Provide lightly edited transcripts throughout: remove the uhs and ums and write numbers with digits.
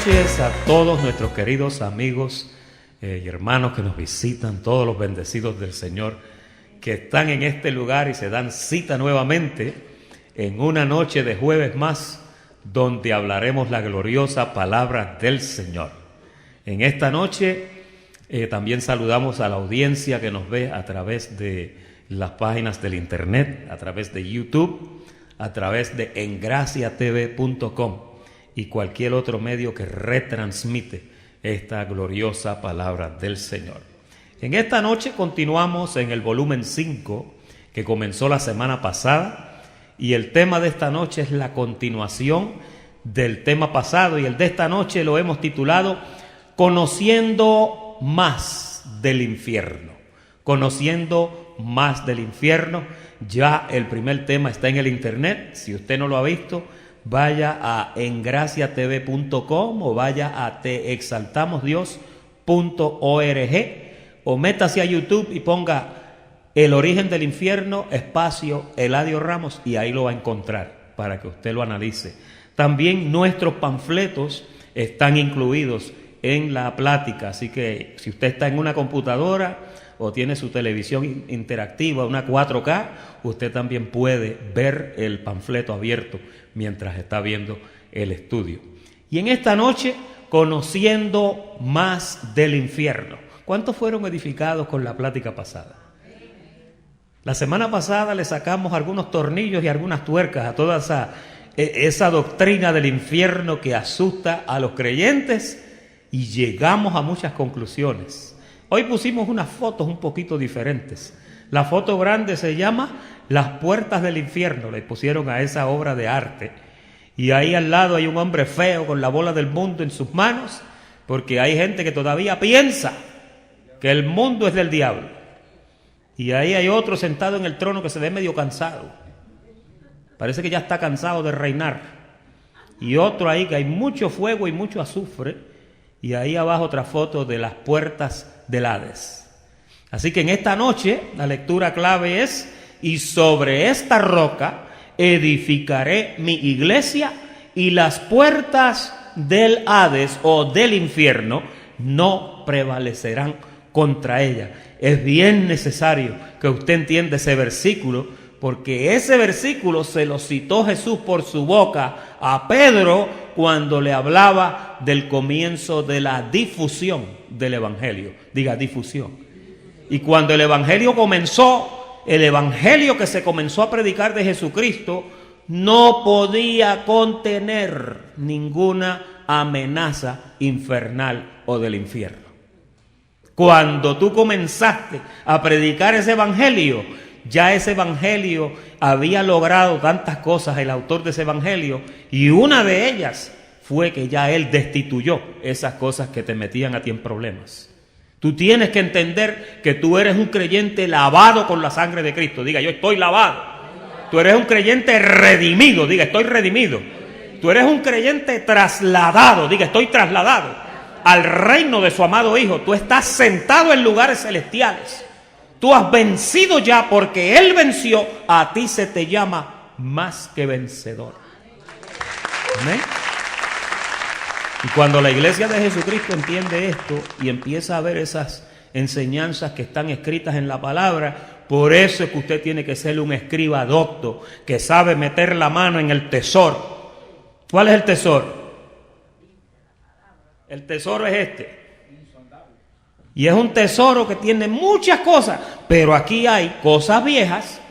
noches a todos nuestros queridos amigos y hermanos que nos visitan, todos los bendecidos del Señor que están en este lugar y se dan cita nuevamente en una noche de jueves más, donde hablaremos la gloriosa palabra del Señor. En esta noche también saludamos a la audiencia que nos ve a través de las páginas del internet, a través de YouTube, a través de engraciatv.com y cualquier otro medio que retransmite esta gloriosa palabra del Señor. En esta noche continuamos en el volumen 5 que comenzó la semana pasada, y el tema de esta noche es la continuación del tema pasado, y el de esta noche lo hemos titulado Conociendo más del infierno. Conociendo más del infierno. Ya el primer tema está en el internet. Si usted no lo ha visto, vaya a engraciatv.com o vaya a teexaltamosdios.org o métase a YouTube y ponga El origen del infierno, espacio Eladio Ramos, y ahí lo va a encontrar para que usted lo analice. También nuestros panfletos están incluidos en la plática, así que si usted está en una computadora o tiene su televisión interactiva, una 4K, usted también puede ver el panfleto abierto mientras está viendo el estudio. Y en esta noche, conociendo más del infierno. ¿Cuántos fueron edificados con la plática pasada? La semana pasada le sacamos algunos tornillos y algunas tuercas a toda esa doctrina del infierno que asusta a los creyentes, y llegamos a muchas conclusiones. Hoy pusimos unas fotos un poquito diferentes. La foto grande se llama Las puertas del infierno, le pusieron a esa obra de arte. Y ahí al lado hay un hombre feo con la bola del mundo en sus manos, porque hay gente que todavía piensa que el mundo es del diablo. Y ahí hay otro sentado en el trono que se ve medio cansado. Parece que ya está cansado de reinar. Y otro ahí que hay mucho fuego y mucho azufre. Y ahí abajo otra foto de las puertas del Hades. Así que en esta noche la lectura clave es: y sobre esta roca edificaré mi iglesia, y las puertas del Hades o del infierno no prevalecerán contra ella. Es bien necesario que usted entienda ese versículo, porque ese versículo se lo citó Jesús por su boca a Pedro cuando le hablaba del comienzo de la difusión del evangelio. Diga, difusión. Y cuando el evangelio comenzó, el evangelio que se comenzó a predicar de Jesucristo no podía contener ninguna amenaza infernal o del infierno. Cuando tú comenzaste a predicar ese evangelio, ya ese evangelio había logrado tantas cosas, el autor de ese evangelio, y una de ellas fue que ya él destituyó esas cosas que te metían a ti en problemas. Tú tienes que entender que tú eres un creyente lavado con la sangre de Cristo. Diga, yo estoy lavado. Tú eres un creyente redimido. Diga, estoy redimido. Tú eres un creyente trasladado. Diga, estoy trasladado al reino de su amado Hijo. Tú estás sentado en lugares celestiales. Tú has vencido ya, porque Él venció. A ti se te llama más que vencedor. Amén. Y cuando la iglesia de Jesucristo entiende esto y empieza a ver esas enseñanzas que están escritas en la palabra, por eso es que usted tiene que ser un escriba docto, que sabe meter la mano en el tesoro. ¿Cuál es el tesoro? El tesoro es este. Y es un tesoro que tiene muchas cosas, pero aquí hay cosas viejas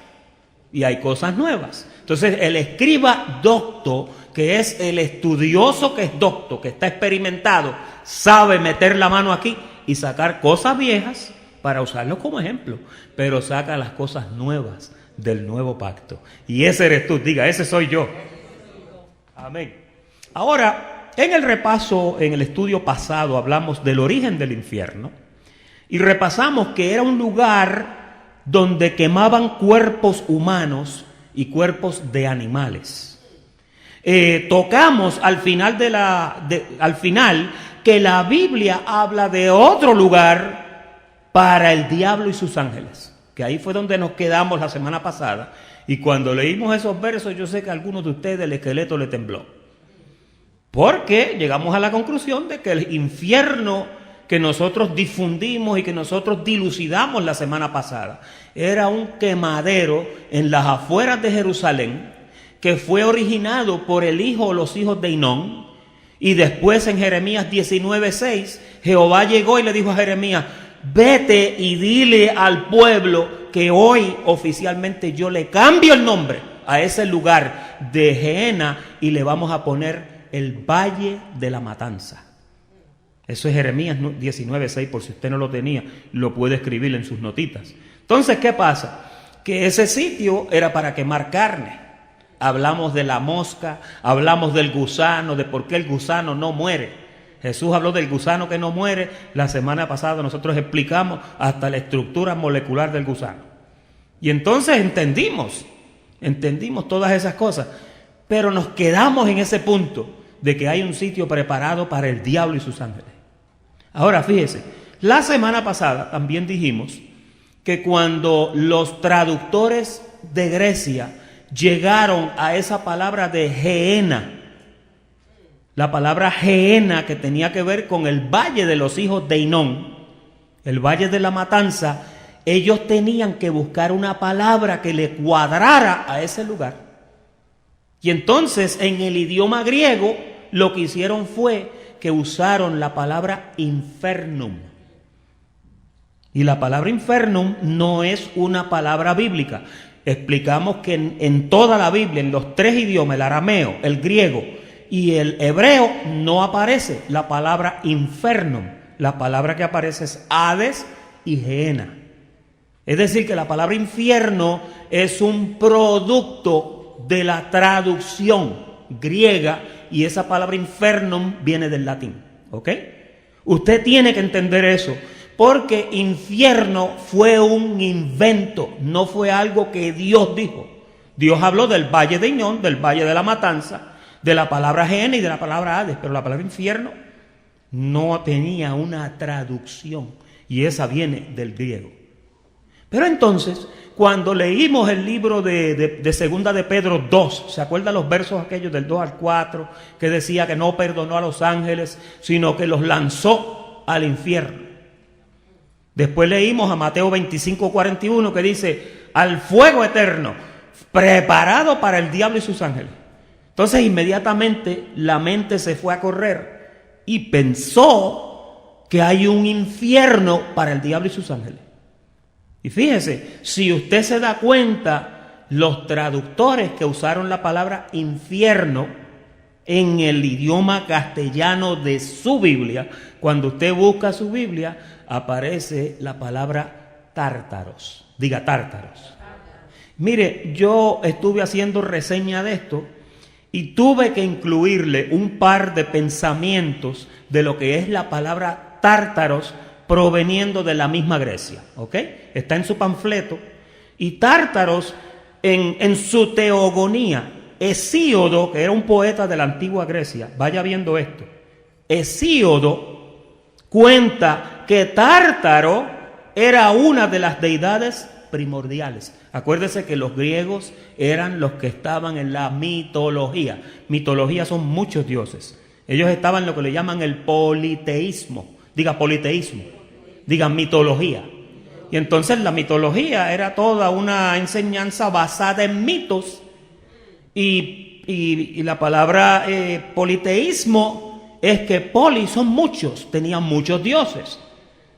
y hay cosas nuevas. Entonces el escriba docto, que es el estudioso que es docto, que está experimentado, sabe meter la mano aquí y sacar cosas viejas para usarlos como ejemplo, pero saca las cosas nuevas del nuevo pacto. Y ese eres tú. Diga, ese soy yo. Amén. Ahora, en el repaso, en el estudio pasado, hablamos del origen del infierno. Y repasamos que era un lugar donde quemaban cuerpos humanos y cuerpos de animales. Tocamos al final que la Biblia habla de otro lugar para el diablo y sus ángeles, que ahí fue donde nos quedamos la semana pasada. Y cuando leímos esos versos, yo sé que a algunos de ustedes el esqueleto le tembló. Porque llegamos a la conclusión de que el infierno que nosotros difundimos y que nosotros dilucidamos la semana pasada era un quemadero en las afueras de Jerusalén que fue originado por el hijo o los hijos de Hinón. Y después en Jeremías 19:6, Jehová llegó y le dijo a Jeremías: vete y dile al pueblo que hoy oficialmente yo le cambio el nombre a ese lugar de Gehenna y le vamos a poner el Valle de la Matanza. Eso es Jeremías 19:6, por si usted no lo tenía, lo puede escribir en sus notitas. Entonces, ¿qué pasa? Que ese sitio era para quemar carne. Hablamos de la mosca, hablamos del gusano, de por qué el gusano no muere. Jesús habló del gusano que no muere. La semana pasada nosotros explicamos hasta la estructura molecular del gusano. Y entonces entendimos todas esas cosas. Pero nos quedamos en ese punto de que hay un sitio preparado para el diablo y sus ángeles. Ahora fíjese, la semana pasada también dijimos que cuando los traductores de Grecia llegaron a esa palabra de Gehenna, la palabra Gehenna que tenía que ver con el valle de los hijos de Hinón, el valle de la matanza, ellos tenían que buscar una palabra que le cuadrara a ese lugar. Y entonces en el idioma griego lo que hicieron fue que usaron la palabra infernum. Y la palabra infernum no es una palabra bíblica. Explicamos que en toda la Biblia, en los tres idiomas, el arameo, el griego y el hebreo, no aparece la palabra infernum. La palabra que aparece es Hades y Gehenna. Es decir, que la palabra infierno es un producto de la traducción griega y esa palabra infernum viene del latín. ¿Ok? Usted tiene que entender eso. Porque infierno fue un invento, no fue algo que Dios dijo. Dios habló del valle de Hinón, del valle de la matanza, de la palabra Gehenna y de la palabra Hades, pero la palabra infierno no tenía una traducción y esa viene del griego. Pero entonces, cuando leímos el libro de Segunda de Pedro 2, ¿se acuerdan los versos aquellos del 2 al 4? Que decía que no perdonó a los ángeles, sino que los lanzó al infierno. Después leímos a Mateo 25:41 que dice: al fuego eterno, preparado para el diablo y sus ángeles. Entonces inmediatamente la mente se fue a correr y pensó que hay un infierno para el diablo y sus ángeles. Y fíjese, si usted se da cuenta, los traductores que usaron la palabra infierno en el idioma castellano de su Biblia, cuando usted busca su Biblia, aparece la palabra tártaros. Diga tártaros. Mire, yo estuve haciendo reseña de esto y tuve que incluirle un par de pensamientos de lo que es la palabra tártaros proveniendo de la misma Grecia. ¿Ok? Está en su panfleto. Y tártaros en su teogonía, Hesíodo, que era un poeta de la antigua Grecia, vaya viendo esto, Hesíodo cuenta que Tártaro era una de las deidades primordiales. Acuérdese que los griegos eran los que estaban en la mitología. Mitología son muchos dioses. Ellos estaban en lo que le llaman el politeísmo. Diga politeísmo. Diga mitología. Y entonces la mitología era toda una enseñanza basada en mitos. Y la palabra politeísmo es que poli son muchos, tenían muchos dioses.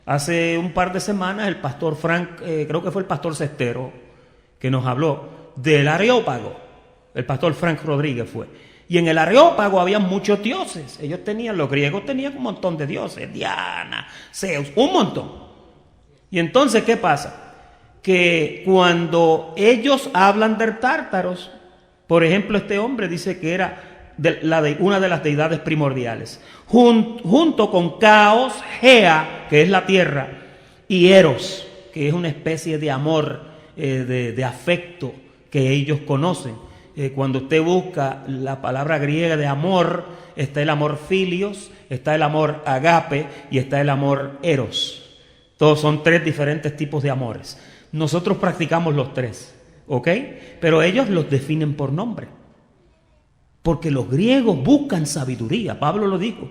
Hace un par de semanas el pastor Frank, creo que fue el pastor Cestero, que nos habló del Areópago. El pastor Frank Rodríguez fue. Y en el Areópago había muchos dioses. Los griegos tenían un montón de dioses, Diana, Zeus, un montón. Y entonces, ¿qué pasa? Que cuando ellos hablan de tártaros, por ejemplo, este hombre dice que era una de las deidades primordiales, junto con Caos, Gea, que es la tierra, y Eros, que es una especie de amor, de afecto que ellos conocen. Cuando usted busca la palabra griega de amor, está el amor filios, está el amor agape y está el amor eros. Todos son tres diferentes tipos de amores. Nosotros practicamos los tres, ¿ok? Pero ellos los definen por nombre. Porque los griegos buscan sabiduría, Pablo lo dijo.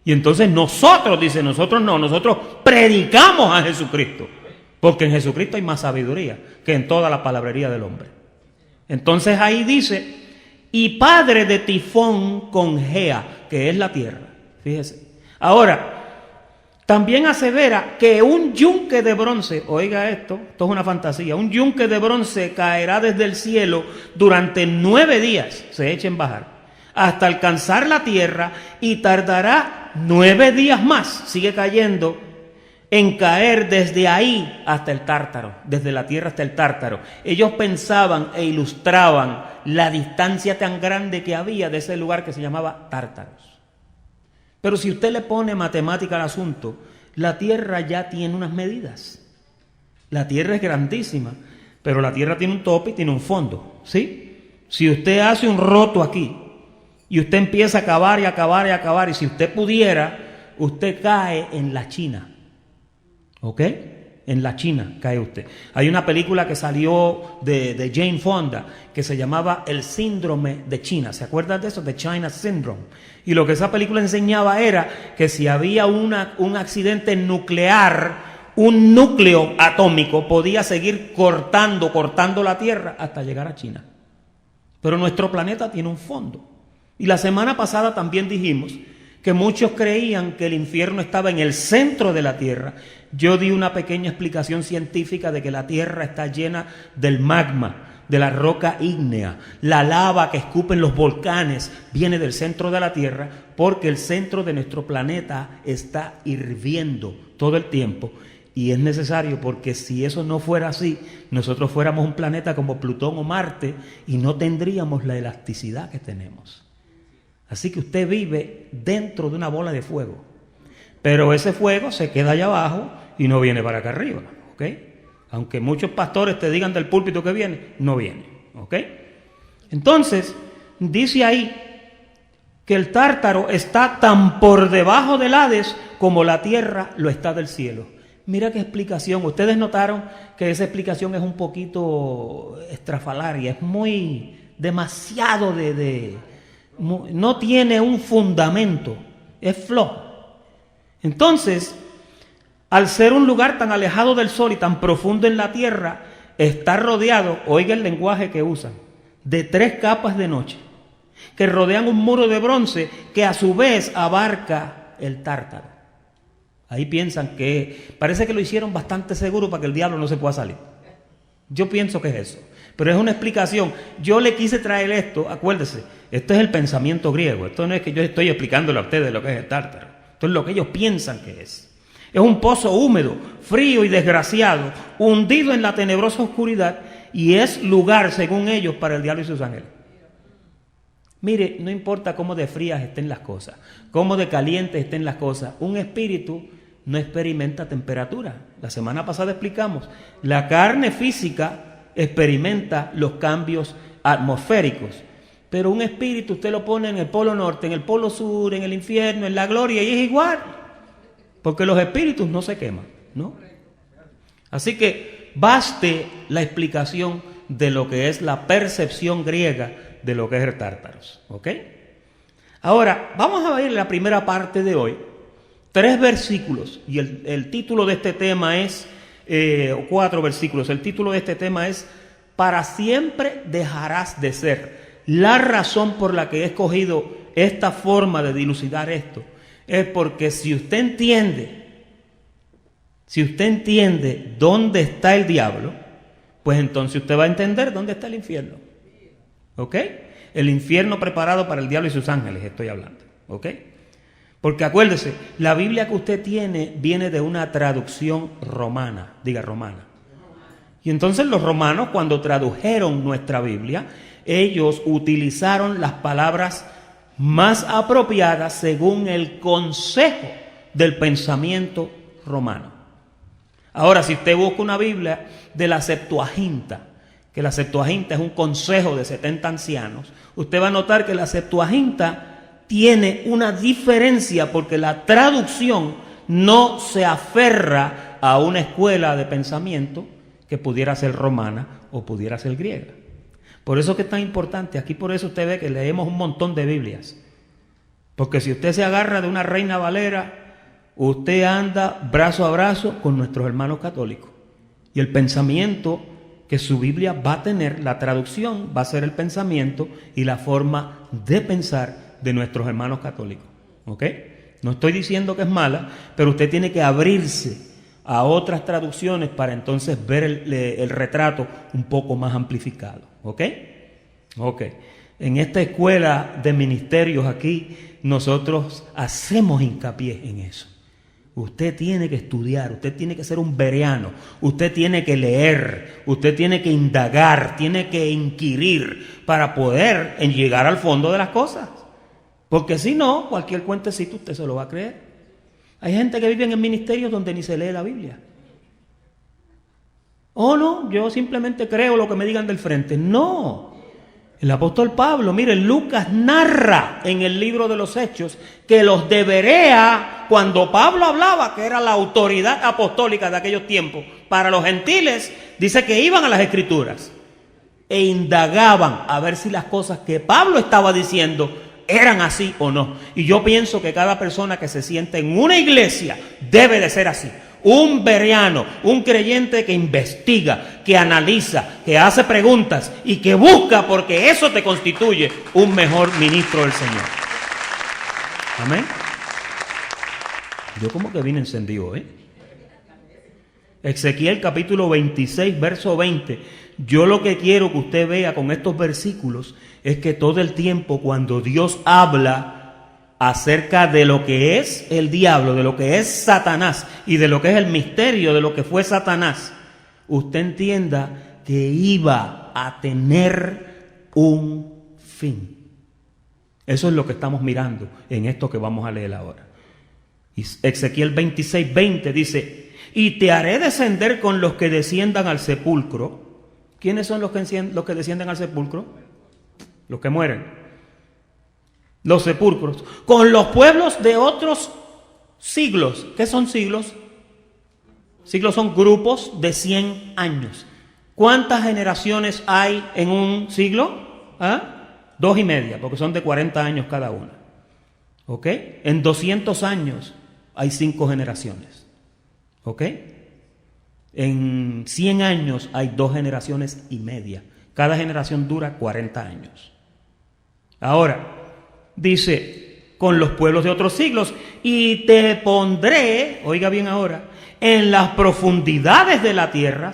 Y entonces nosotros predicamos a Jesucristo. Porque en Jesucristo hay más sabiduría que en toda la palabrería del hombre. Entonces ahí dice, y padre de Tifón con Gea, que es la tierra. Fíjese. Ahora, también asevera que un yunque de bronce, oiga esto es una fantasía, un yunque de bronce caerá desde el cielo durante 9 días, se echen bajar, hasta alcanzar la tierra y tardará 9 días más, sigue cayendo, en caer desde ahí hasta el Tártaro, desde la tierra hasta el Tártaro. Ellos pensaban e ilustraban la distancia tan grande que había de ese lugar que se llamaba Tártaros. Pero si usted le pone matemática al asunto, la tierra ya tiene unas medidas. La tierra es grandísima, pero la tierra tiene un tope y tiene un fondo, ¿sí? Si usted hace un roto aquí y usted empieza a cavar y a cavar y a cavar, y si usted pudiera, usted cae en la China. ¿Ok? En la China cae usted. Hay una película que salió de Jane Fonda que se llamaba El Síndrome de China. ¿Se acuerdan de eso? The China Syndrome. Y lo que esa película enseñaba era que si había un accidente nuclear, un núcleo atómico podía seguir cortando la Tierra hasta llegar a China. Pero nuestro planeta tiene un fondo. Y la semana pasada también dijimos que muchos creían que el infierno estaba en el centro de la Tierra. Yo di una pequeña explicación científica de que la Tierra está llena del magma, de la roca ígnea. La lava que escupen los volcanes viene del centro de la Tierra, porque el centro de nuestro planeta está hirviendo todo el tiempo. Y es necesario, porque si eso no fuera así, nosotros fuéramos un planeta como Plutón o Marte y no tendríamos la elasticidad que tenemos. Así que usted vive dentro de una bola de fuego, pero ese fuego se queda allá abajo y no viene para acá arriba, ¿ok? Aunque muchos pastores te digan del púlpito que viene, no viene, ¿ok? Entonces, dice ahí que el Tártaro está tan por debajo del Hades como la tierra lo está del cielo. Mira qué explicación. Ustedes notaron que esa explicación es un poquito estrafalaria, es demasiado no tiene un fundamento, es flojo. Entonces, al ser un lugar tan alejado del sol y tan profundo en la tierra, está rodeado, oiga el lenguaje que usan, de 3 capas de noche, que rodean un muro de bronce que a su vez abarca el Tártaro. Ahí piensan que, parece que lo hicieron bastante seguro para que el diablo no se pueda salir. Yo pienso que es eso. Pero es una explicación. Yo le quise traer esto, acuérdese, esto es el pensamiento griego. Esto no es que yo estoy explicándole a ustedes lo que es el Tártaro. Esto es lo que ellos piensan que es. Es un pozo húmedo, frío y desgraciado, hundido en la tenebrosa oscuridad, y es lugar, según ellos, para el diablo y sus ángeles. Mire, no importa cómo de frías estén las cosas, cómo de calientes estén las cosas, un espíritu no experimenta temperatura. La semana pasada explicamos, la carne física experimenta los cambios atmosféricos, pero un espíritu usted lo pone en el polo norte, en el polo sur, en el infierno, en la gloria, y es igual, porque los espíritus no se queman, ¿no? Así que baste la explicación de lo que es la percepción griega de lo que es el Tártaros, ¿ok? Ahora, vamos a ver la primera parte de hoy, 3 versículos, y el título de este tema es, 4 versículos, el título de este tema es, para siempre dejarás de ser. La razón por la que he escogido esta forma de dilucidar esto, es porque si usted entiende dónde está el diablo, pues entonces usted va a entender dónde está el infierno. ¿Ok? El infierno preparado para el diablo y sus ángeles, estoy hablando. ¿Ok? Porque acuérdese, la Biblia que usted tiene viene de una traducción romana, diga romana. Y entonces los romanos, cuando tradujeron nuestra Biblia, ellos utilizaron las palabras más apropiadas según el consejo del pensamiento romano. Ahora, si usted busca una Biblia de la Septuaginta, que la Septuaginta es un consejo de 70 ancianos, usted va a notar que la Septuaginta tiene una diferencia porque la traducción no se aferra a una escuela de pensamiento que pudiera ser romana o pudiera ser griega. Por eso que es tan importante. Aquí por eso usted ve que leemos un montón de Biblias. Porque si usted se agarra de una Reina Valera, usted anda brazo a brazo con nuestros hermanos católicos. Y el pensamiento que su Biblia va a tener, la traducción va a ser el pensamiento y la forma de pensar de nuestros hermanos católicos. ¿Ok? No estoy diciendo que es mala, pero usted tiene que abrirse a otras traducciones para entonces ver el retrato un poco más amplificado. ¿Ok? Ok. En esta escuela de ministerios aquí, nosotros hacemos hincapié en eso. Usted tiene que estudiar, usted tiene que ser un bereano, usted tiene que leer, usted tiene que indagar, tiene que inquirir para poder llegar al fondo de las cosas. Porque si no, cualquier cuentecito usted se lo va a creer. Hay gente que vive en ministerios donde ni se lee la Biblia. Oh, no, yo simplemente creo lo que me digan del frente. No. El apóstol Pablo, mire, Lucas narra en el libro de los Hechos que los de Berea, cuando Pablo hablaba que era la autoridad apostólica de aquellos tiempos para los gentiles, dice que iban a las Escrituras e indagaban a ver si las cosas que Pablo estaba diciendo eran así o no. Y yo pienso que cada persona que se siente en una iglesia debe de ser así. Un bereano, un creyente que investiga, que analiza, que hace preguntas y que busca, porque eso te constituye un mejor ministro del Señor. Amén. Yo como que vine encendido, Ezequiel capítulo 26, verso 20. Yo lo que quiero que usted vea con estos versículos es que todo el tiempo cuando Dios habla acerca de lo que es el diablo, de lo que es Satanás y de lo que es el misterio de lo que fue Satanás, usted entienda que iba a tener un fin. Eso es lo que estamos mirando en esto que vamos a leer ahora. Y Ezequiel 26, 20 dice: y te haré descender con los que desciendan al sepulcro. ¿Quiénes son los que descienden al sepulcro? Los que mueren. Los sepulcros, con los pueblos de otros siglos. ¿Qué son siglos? Siglos son grupos de 100 años. ¿Cuántas generaciones hay en un siglo? 2,5, porque son de 40 años cada una. ¿Ok? En 200 años hay 5 generaciones. ¿Ok? En 100 años hay 2,5 generaciones. Cada generación dura 40 años. Ahora, dice, con los pueblos de otros siglos, y te pondré, oiga bien ahora, en las profundidades de la tierra,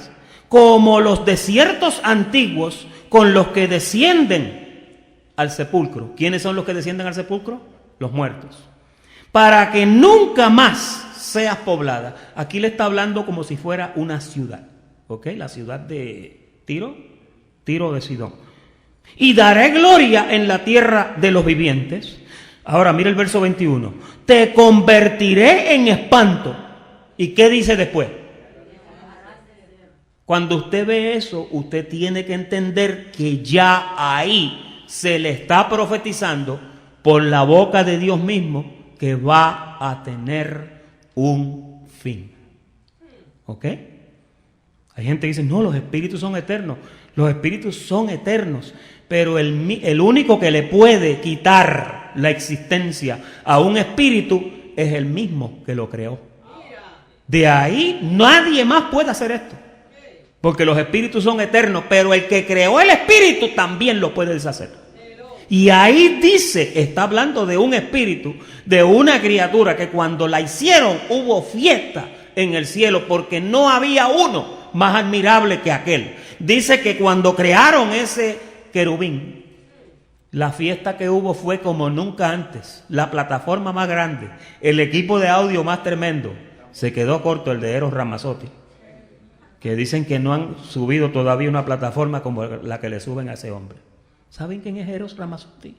como los desiertos antiguos, con los que descienden al sepulcro. ¿Quiénes son los que descienden al sepulcro? Los muertos. Para que nunca más seas poblada. Aquí le está hablando como si fuera una ciudad, ¿ok? La ciudad de Tiro de Sidón. Y daré gloria en la tierra de los vivientes. Ahora mira el verso 21. Te convertiré en espanto. ¿Y qué dice después? Cuando usted ve eso, usted tiene que entender que ya ahí se le está profetizando por la boca de Dios mismo que va a tener un fin. ¿Ok? Hay gente que dice, no, los espíritus son eternos. Los espíritus son eternos, pero el único que le puede quitar la existencia a un espíritu es el mismo que lo creó. De ahí nadie más puede hacer esto, porque los espíritus son eternos, pero el que creó el espíritu también lo puede deshacer. Y ahí dice, está hablando de un espíritu, de una criatura que cuando la hicieron hubo fiesta en el cielo, porque no había uno más admirable que aquel. Dice que cuando crearon ese querubín, la fiesta que hubo fue como nunca antes. La plataforma más grande, el equipo de audio más tremendo. Se quedó corto el de Eros Ramazzotti, que dicen que no han subido todavía una plataforma como la que le suben a ese hombre. ¿Saben quién es Eros Ramazzotti?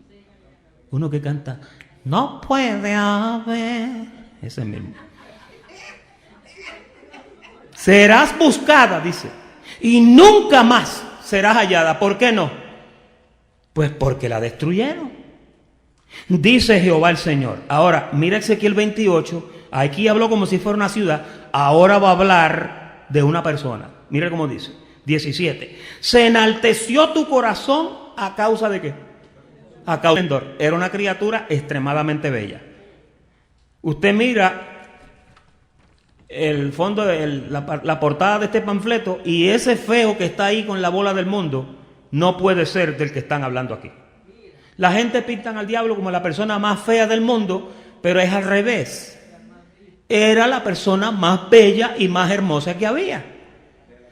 Uno que canta, no puede haber, ese mismo. Serás buscada, dice, y nunca más serás hallada. ¿Por qué no? Pues porque la destruyeron. Dice Jehová el Señor. Ahora, mira Ezequiel 28. Aquí habló como si fuera una ciudad. Ahora va a hablar de una persona. Mira cómo dice. 17. Se enalteció tu corazón a causa de qué? A causa de Endor. Era una criatura extremadamente bella. Usted mira el fondo, la portada de este panfleto, y ese feo que está ahí con la bola del mundo no puede ser del que están hablando aquí. La gente pintan al diablo como la persona más fea del mundo, pero es al revés. Era la persona más bella y más hermosa que había.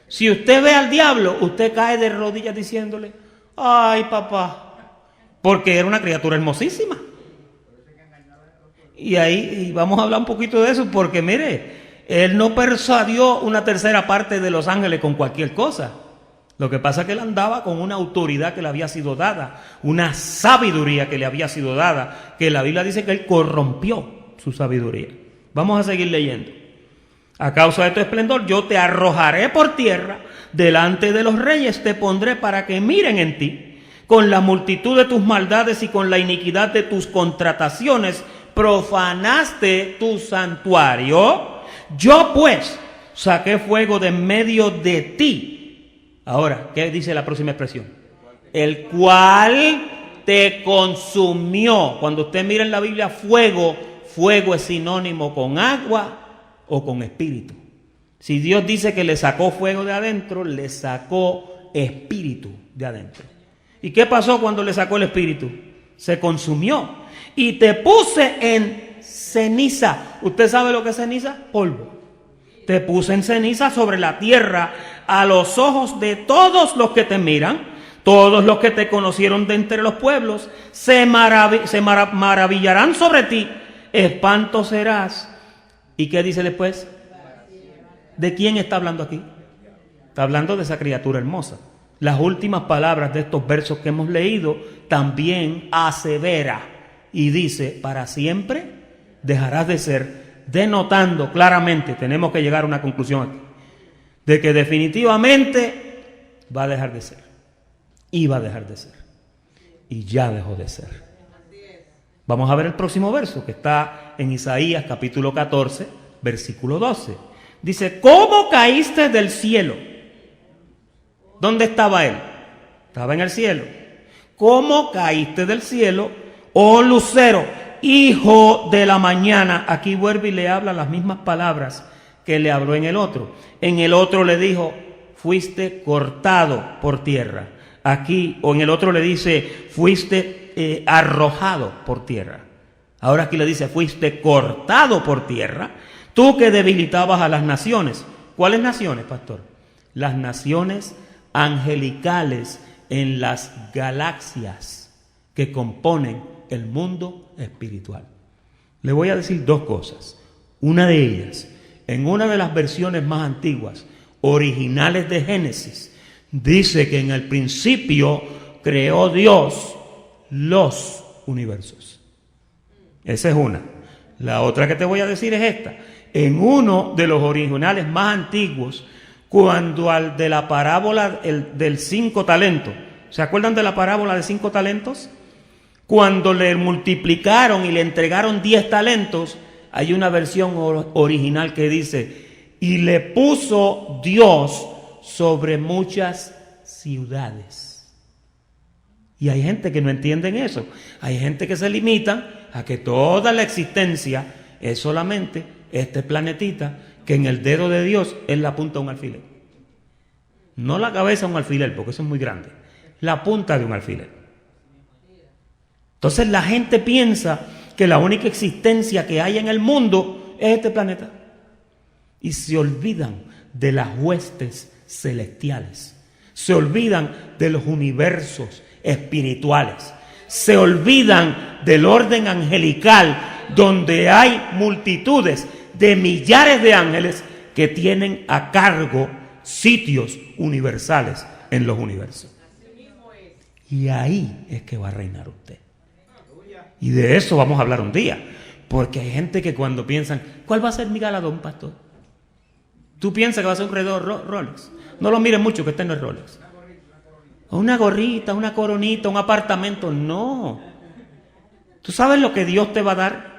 Si usted ve al diablo, usted cae de rodillas diciéndole: ay, papá, porque era una criatura hermosísima. Y ahí vamos a hablar un poquito de eso, porque mire, él no persuadió una tercera parte de los ángeles con cualquier cosa. Lo que pasa es que él andaba con una autoridad que le había sido dada, una sabiduría que le había sido dada, que la Biblia dice que él corrompió su sabiduría. Vamos a seguir leyendo. A causa de tu esplendor yo te arrojaré por tierra, delante de los reyes te pondré para que miren en ti. Con la multitud de tus maldades y con la iniquidad de tus contrataciones profanaste tu santuario. Yo pues saqué fuego de en medio de ti. Ahora, ¿qué dice la próxima expresión? El cual te consumió. Cuando usted mira en la Biblia fuego, fuego es sinónimo con agua o con espíritu. Si Dios dice que le sacó fuego de adentro, le sacó espíritu de adentro. ¿Y qué pasó cuando le sacó el espíritu? Se consumió. Y te puse en ceniza. ¿Usted sabe lo que es ceniza? Polvo. Te puse en ceniza sobre la tierra a los ojos de todos los que te miran, todos los que te conocieron de entre los pueblos, se maravillarán sobre ti, espanto serás. ¿Y qué dice después? ¿De quién está hablando aquí? Está hablando de esa criatura hermosa. Las últimas palabras de estos versos que hemos leído también asevera y dice: para siempre dejarás de ser, denotando claramente, tenemos que llegar a una conclusión aquí, de que definitivamente va a dejar de ser, iba a dejar de ser, y ya dejó de ser. Vamos a ver el próximo verso que está en Isaías capítulo 14, versículo 12. Dice: ¿cómo caíste del cielo? ¿Dónde estaba él? Estaba en el cielo. ¿Cómo caíste del cielo, oh lucero, hijo de la mañana? Aquí vuelve y le habla las mismas palabras que le habló en el otro. En el otro le dijo: fuiste cortado por tierra. Aquí, o en el otro le dice: fuiste arrojado por tierra. Ahora aquí le dice: fuiste cortado por tierra. Tú que debilitabas a las naciones. ¿Cuáles naciones, pastor? Las naciones angelicales en las galaxias que componen el mundo espiritual. Le voy a decir dos cosas. Una de ellas, en una de las versiones más antiguas, originales de Génesis, dice que en el principio creó Dios los universos. Esa es una. La otra que te voy a decir es esta. En uno de los originales más antiguos, cuando al de la parábola del 5 talentos, ¿se acuerdan de la parábola de 5 talentos? Cuando le multiplicaron y le entregaron 10 talentos, hay una versión original que dice: y le puso Dios sobre muchas ciudades. Y hay gente que no entiende eso. Hay gente que se limita a que toda la existencia es solamente este planetita que en el dedo de Dios es la punta de un alfiler. No la cabeza de un alfiler, porque eso es muy grande. La punta de un alfiler. Entonces la gente piensa que la única existencia que hay en el mundo es este planeta. Y se olvidan de las huestes celestiales. Se olvidan de los universos espirituales. Se olvidan del orden angelical, donde hay multitudes de millares de ángeles que tienen a cargo sitios universales en los universos. Y ahí es que va a reinar usted. Y de eso vamos a hablar un día. Porque hay gente que cuando piensan: ¿cuál va a ser mi galardón, pastor? ¿Tú piensas que va a ser un reloj Rolex? No lo mires mucho, que este no es Rolex. Una gorrita, una coronita, un apartamento. No. ¿Tú sabes lo que Dios te va a dar?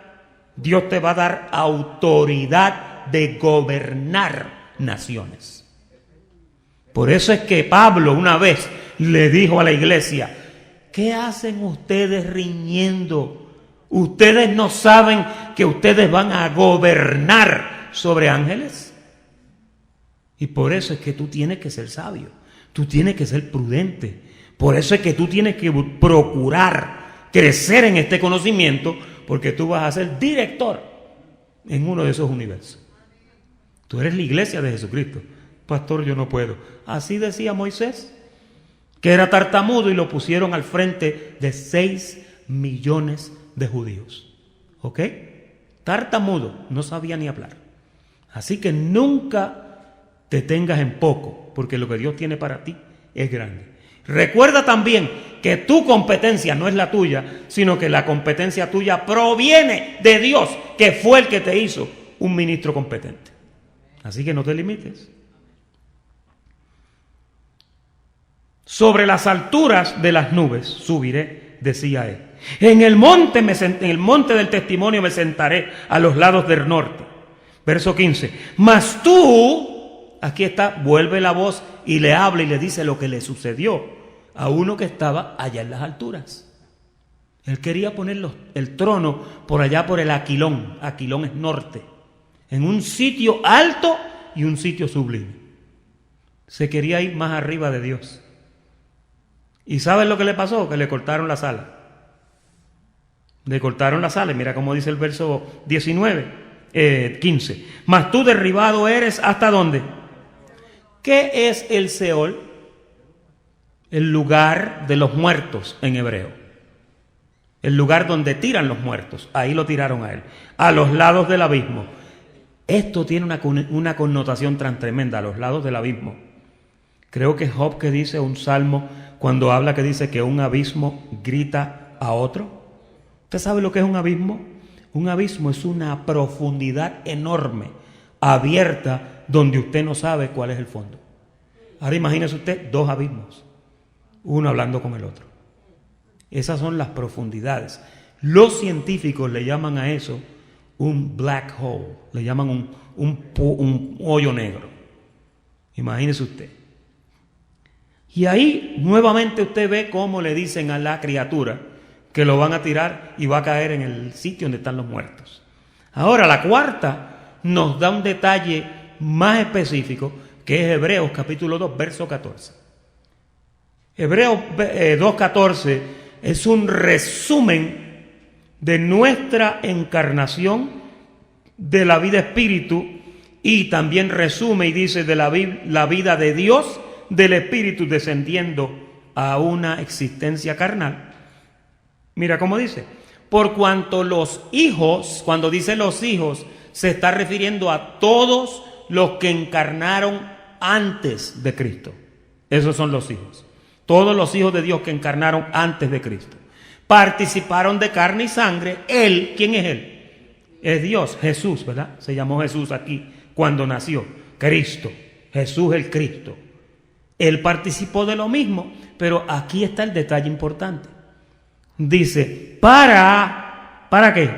Dios te va a dar autoridad de gobernar naciones. Por eso es que Pablo una vez le dijo a la iglesia: ¿qué hacen ustedes riñendo? ¿Ustedes no saben que ustedes van a gobernar sobre ángeles? Y por eso es que tú tienes que ser sabio, tú tienes que ser prudente. Por eso es que tú tienes que procurar crecer en este conocimiento, porque tú vas a ser director en uno de esos universos. Tú eres la iglesia de Jesucristo. Pastor, yo no puedo. Así decía Moisés, que era tartamudo, y lo pusieron al frente de 6 millones de judíos. ¿Ok? Tartamudo, no sabía ni hablar. Así que nunca te tengas en poco, porque lo que Dios tiene para ti es grande. Recuerda también que tu competencia no es la tuya, sino que la competencia tuya proviene de Dios, que fue el que te hizo un ministro competente. Así que no te limites. Sobre las alturas de las nubes subiré, decía él. En el monte del testimonio me sentaré a los lados del norte. Verso 15. Mas tú, aquí está, vuelve la voz y le habla y le dice lo que le sucedió a uno que estaba allá en las alturas. Él quería poner el trono por allá por el Aquilón. Aquilón es norte. En un sitio alto y un sitio sublime. Se quería ir más arriba de Dios. ¿Y sabes lo que le pasó? Que le cortaron la sala. Le cortaron la sala. Mira cómo dice el verso 15. Mas tú derribado eres, ¿hasta dónde? ¿Qué es el Seol? El lugar de los muertos en hebreo. El lugar donde tiran los muertos. Ahí lo tiraron a él. A los lados del abismo. Esto tiene una connotación tan tremenda, a los lados del abismo. Creo que Job, que dice un salmo, cuando habla, que dice que un abismo grita a otro. ¿Usted sabe lo que es un abismo? Un abismo es una profundidad enorme, abierta, donde usted no sabe cuál es el fondo. Ahora imagínese usted 2 abismos, uno hablando con el otro. Esas son las profundidades. Los científicos le llaman a eso un black hole, le llaman un hoyo negro. Imagínese usted. Y ahí nuevamente usted ve cómo le dicen a la criatura que lo van a tirar y va a caer en el sitio donde están los muertos. Ahora la cuarta nos da un detalle más específico, que es Hebreos capítulo 2, verso 14. Hebreos 2:14 es un resumen de nuestra encarnación, de la vida espíritu, y también resume y dice de la vida de Dios, del espíritu descendiendo a una existencia carnal. Mira cómo dice: por cuanto los hijos, cuando dice los hijos, se está refiriendo a todos los que encarnaron antes de Cristo. Esos son los hijos. Todos los hijos de Dios que encarnaron antes de Cristo. Participaron de carne y sangre. Él, ¿quién es él? Es Dios, Jesús, ¿verdad? Se llamó Jesús aquí cuando nació. Cristo, Jesús el Cristo. Él participó de lo mismo, pero aquí está el detalle importante. Dice, ¿para qué?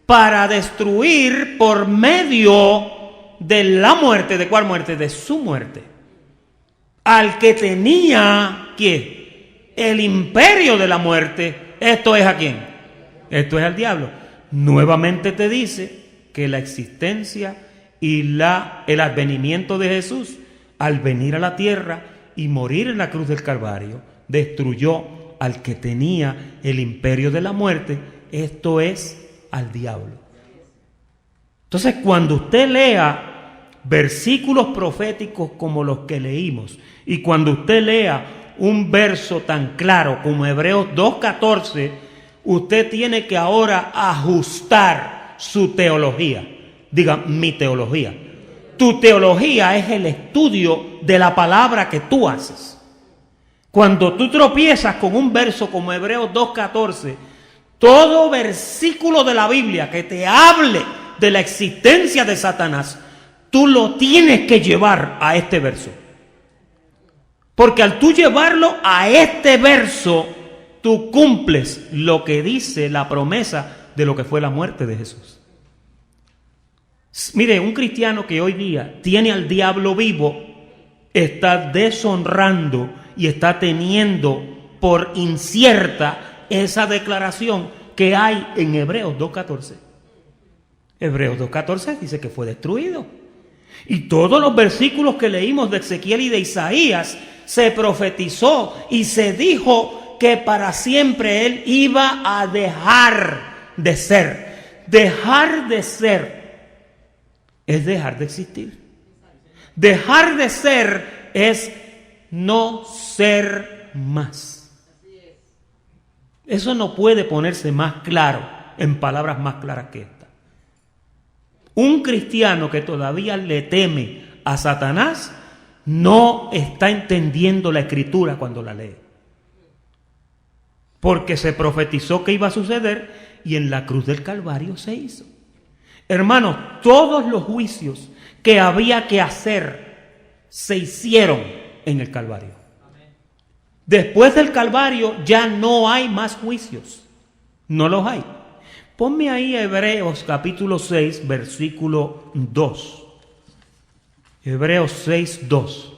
Para destruir por medio de la muerte. ¿De cuál muerte? De su muerte. Al que tenía, ¿qué? El imperio de la muerte. ¿Esto es a quién? Esto es al diablo. Nuevamente te dice que la existencia y el advenimiento de Jesús, al venir a la tierra y morir en la cruz del Calvario, destruyó al que tenía el imperio de la muerte, esto es al diablo. Entonces, cuando usted lea versículos proféticos como los que leímos, y cuando usted lea un verso tan claro como Hebreos 2:14, usted tiene que ahora ajustar su teología. Diga, mi teología. Tu teología es el estudio de la palabra que tú haces. Cuando tú tropiezas con un verso como Hebreos 2:14, todo versículo de la Biblia que te hable de la existencia de Satanás, tú lo tienes que llevar a este verso. Porque al tú llevarlo a este verso, tú cumples lo que dice la promesa de lo que fue la muerte de Jesús. Mire, un cristiano que hoy día tiene al diablo vivo, está deshonrando y está teniendo por incierta esa declaración que hay en Hebreos 2.14. Hebreos 2.14 dice que fue destruido. Y todos los versículos que leímos de Ezequiel y de Isaías se profetizó y se dijo que para siempre él iba a dejar de ser. Dejar de ser es dejar de existir. Dejar de ser es no ser más. Eso no puede ponerse más claro, en palabras más claras que esta. Un cristiano que todavía le teme a Satanás no está entendiendo la Escritura cuando la lee. Porque se profetizó que iba a suceder y en la cruz del Calvario se hizo. Hermanos, todos los juicios que había que hacer se hicieron en el Calvario. Después del Calvario ya no hay más juicios. No los hay. Ponme ahí Hebreos capítulo 6, versículo 2. Hebreos 6, 2.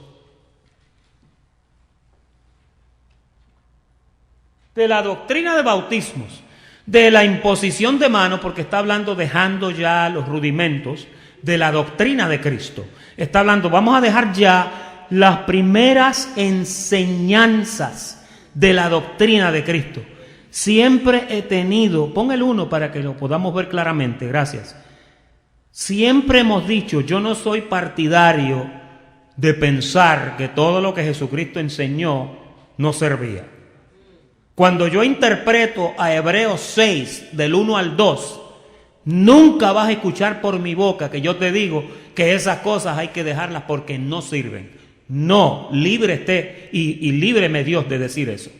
De la doctrina de bautismos, de la imposición de manos, porque está hablando dejando ya los rudimentos de la doctrina de Cristo. Está hablando, vamos a dejar ya las primeras enseñanzas de la doctrina de Cristo. Siempre he tenido, pon el 1 para que lo podamos ver claramente, gracias. Siempre hemos dicho, yo no soy partidario de pensar que todo lo que Jesucristo enseñó no servía. Cuando yo interpreto a Hebreos 6, del 1 al 2, nunca vas a escuchar por mi boca que yo te digo que esas cosas hay que dejarlas porque no sirven. No, libre esté y líbreme Dios de decir eso.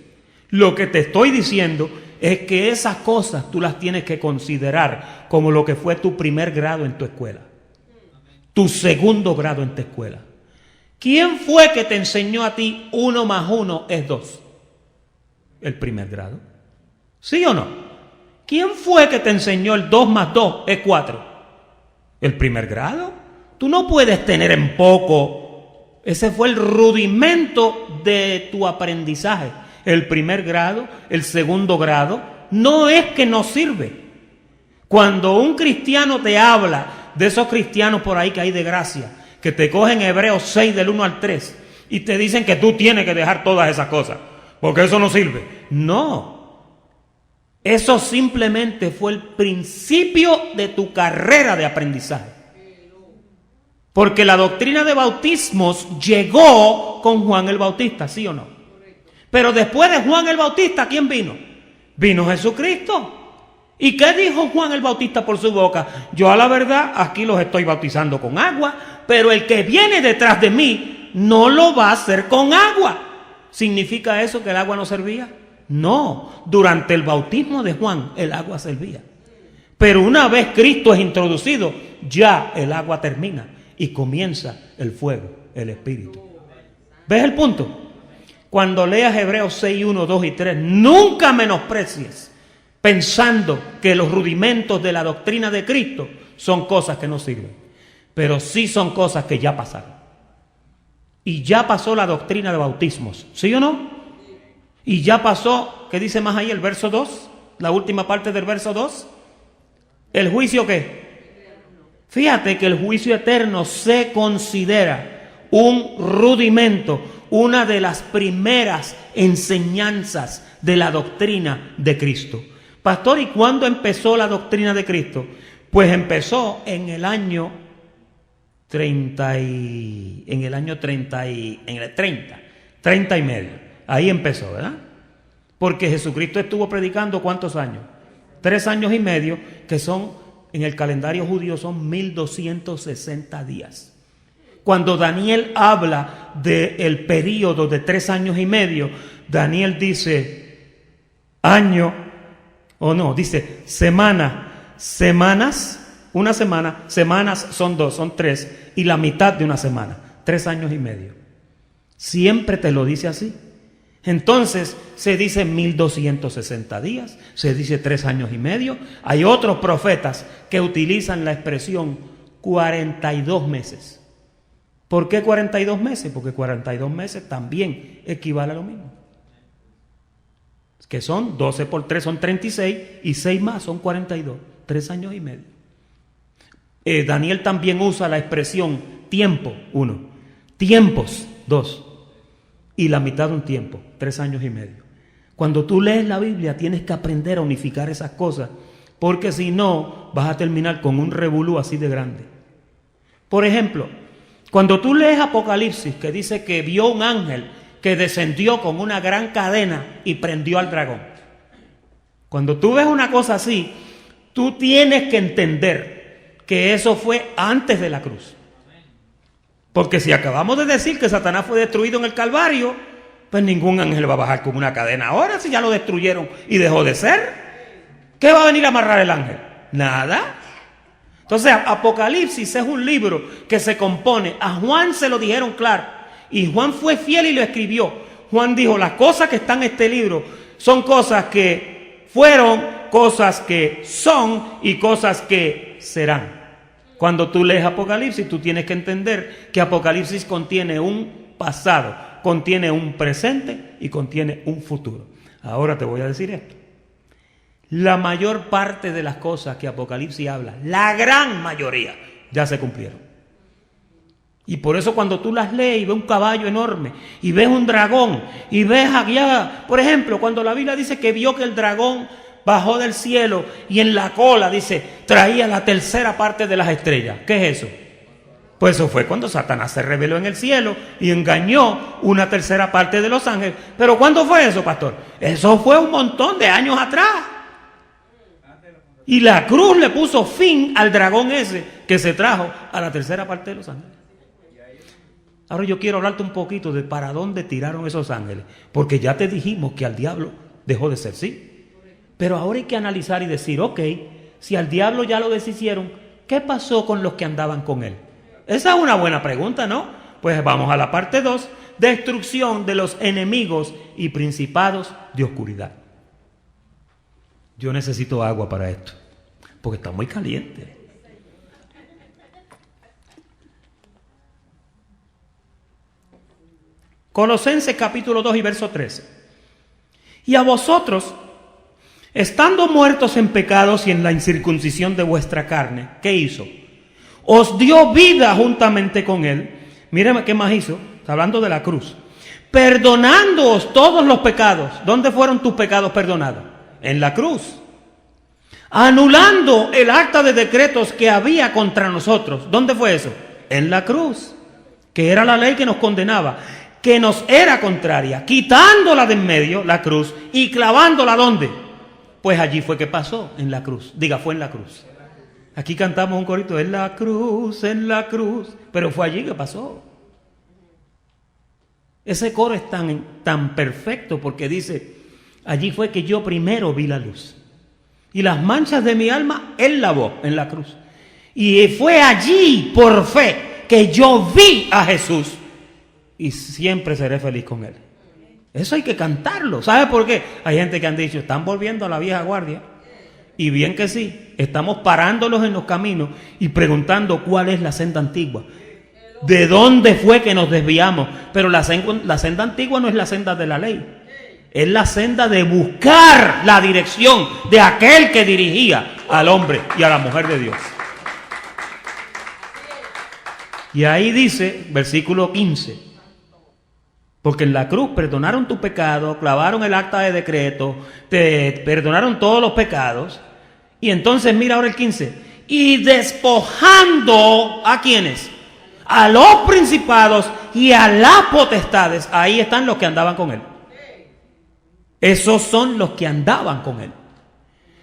Lo que te estoy diciendo es que esas cosas tú las tienes que considerar como lo que fue tu primer grado en tu escuela, tu segundo grado en tu escuela. ¿Quién fue que te enseñó a ti 1 más 1 es 2? El primer grado. ¿Sí o no? ¿Quién fue que te enseñó el 2 más 2 es 4? El primer grado. Tú no puedes tener en poco. Ese fue el rudimento de tu aprendizaje. El primer grado, el segundo grado, no es que no sirve. Cuando un cristiano te habla, de esos cristianos por ahí que hay de gracia, que te cogen Hebreos 6 del 1 al 3 y te dicen que tú tienes que dejar todas esas cosas, porque eso no sirve. No, eso simplemente fue el principio de tu carrera de aprendizaje. Porque la doctrina de bautismos llegó con Juan el Bautista, ¿sí o no? Pero después de Juan el Bautista, ¿quién vino? Vino Jesucristo. ¿Y qué dijo Juan el Bautista por su boca? Yo a la verdad aquí los estoy bautizando con agua, pero el que viene detrás de mí no lo va a hacer con agua. ¿Significa eso que el agua no servía? No, durante el bautismo de Juan el agua servía. Pero una vez Cristo es introducido, ya el agua termina y comienza el fuego, el Espíritu. ¿Ves el punto? Cuando leas Hebreos 6, 1, 2 y 3, nunca menosprecies pensando que los rudimentos de la doctrina de Cristo son cosas que no sirven. Pero sí son cosas que ya pasaron. Y ya pasó la doctrina de bautismos, ¿sí o no? Y ya pasó, ¿qué dice más ahí el verso 2? La última parte del verso 2. ¿El juicio qué? Fíjate que el juicio eterno se considera un rudimento, una de las primeras enseñanzas de la doctrina de Cristo. Pastor, ¿y cuándo empezó la doctrina de Cristo? Pues empezó en el año 30 y medio. Ahí empezó, ¿verdad? Porque Jesucristo estuvo predicando ¿cuántos años? 3 años y medio, que son, en el calendario judío, son 1260 días. Cuando Daniel habla del período de 3 años y medio, Daniel dice año, o no, dice semanas, una semana, semanas son 2, son 3, y la mitad de una semana, 3 años y medio. Siempre te lo dice así. Entonces se dice 1260 días, se dice 3 años y medio. Hay otros profetas que utilizan la expresión 42 meses. ¿Por qué 42 meses? Porque 42 meses también equivale a lo mismo. Que son 12 por 3 son 36 y 6 más son 42. 3 años y medio. Daniel también usa la expresión tiempo, 1. Tiempos, 2. Y la mitad de un tiempo, 3 años y medio. Cuando tú lees la Biblia tienes que aprender a unificar esas cosas, porque si no vas a terminar con un revolú así de grande. Por ejemplo, cuando tú lees Apocalipsis, que dice que vio un ángel que descendió con una gran cadena y prendió al dragón. Cuando tú ves una cosa así, tú tienes que entender que eso fue antes de la cruz. Porque si acabamos de decir que Satanás fue destruido en el Calvario, pues ningún ángel va a bajar con una cadena ahora si ya lo destruyeron y dejó de ser. ¿Qué va a venir a amarrar el ángel? Nada. Entonces Apocalipsis es un libro que se compone, a Juan se lo dijeron claro, y Juan fue fiel y lo escribió. Juan dijo, las cosas que están en este libro son cosas que fueron, cosas que son y cosas que serán. Cuando tú lees Apocalipsis, tú tienes que entender que Apocalipsis contiene un pasado, contiene un presente y contiene un futuro. Ahora te voy a decir esto. La mayor parte de las cosas que Apocalipsis habla, la gran mayoría, ya se cumplieron. Y por eso cuando tú las lees y ves un caballo enorme, y ves un dragón, y ves allá, por ejemplo, cuando la Biblia dice que vio que el dragón bajó del cielo y en la cola, dice, traía la tercera parte de las estrellas. ¿Qué es eso? Pues eso fue cuando Satanás se rebeló en el cielo y engañó una tercera parte de los ángeles. ¿Pero cuándo fue eso, pastor? Eso fue un montón de años atrás. Y la cruz le puso fin al dragón ese que se trajo a la tercera parte de los ángeles. Ahora yo quiero hablarte un poquito de para dónde tiraron esos ángeles, porque ya te dijimos que al diablo dejó de ser, ¿sí? Pero ahora hay que analizar y decir, ok, si al diablo ya lo deshicieron, ¿qué pasó con los que andaban con él? Esa es una buena pregunta, ¿no? Pues vamos a la parte 2, destrucción de los enemigos y principados de oscuridad. Yo necesito agua para esto, porque está muy caliente. Colosenses capítulo 2 y verso 13. Y a vosotros, estando muertos en pecados y en la incircuncisión de vuestra carne, ¿qué hizo? Os dio vida juntamente con él. Míreme qué más hizo. Está hablando de la cruz. Perdonándoos todos los pecados. ¿Dónde fueron tus pecados perdonados? En la cruz. Anulando el acta de decretos que había contra nosotros. ¿Dónde fue eso? En la cruz. Que era la ley que nos condenaba, que nos era contraria, quitándola de en medio, la cruz, y clavándola ¿dónde? Pues allí fue que pasó, en la cruz. Diga, fue en la cruz. Aquí cantamos un corito, en la cruz, pero fue allí que pasó. Ese coro es tan perfecto porque dice, allí fue que yo primero vi la luz. Y las manchas de mi alma, Él lavó en la cruz. Y fue allí, por fe, que yo vi a Jesús. Y siempre seré feliz con Él. Eso hay que cantarlo. ¿Sabe por qué? Hay gente que han dicho, están volviendo a la vieja guardia. Y bien que sí, estamos parándolos en los caminos y preguntando cuál es la senda antigua. ¿De dónde fue que nos desviamos? Pero la senda antigua no es la senda de la ley. Es la senda de buscar la dirección de aquel que dirigía al hombre y a la mujer de Dios. Y ahí dice, versículo 15, porque en la cruz perdonaron tu pecado, clavaron el acta de decreto, te perdonaron todos los pecados. Y entonces mira ahora el 15, y despojando ¿a quiénes? A los principados y a las potestades. Ahí están los que andaban con él. Esos son los que andaban con él.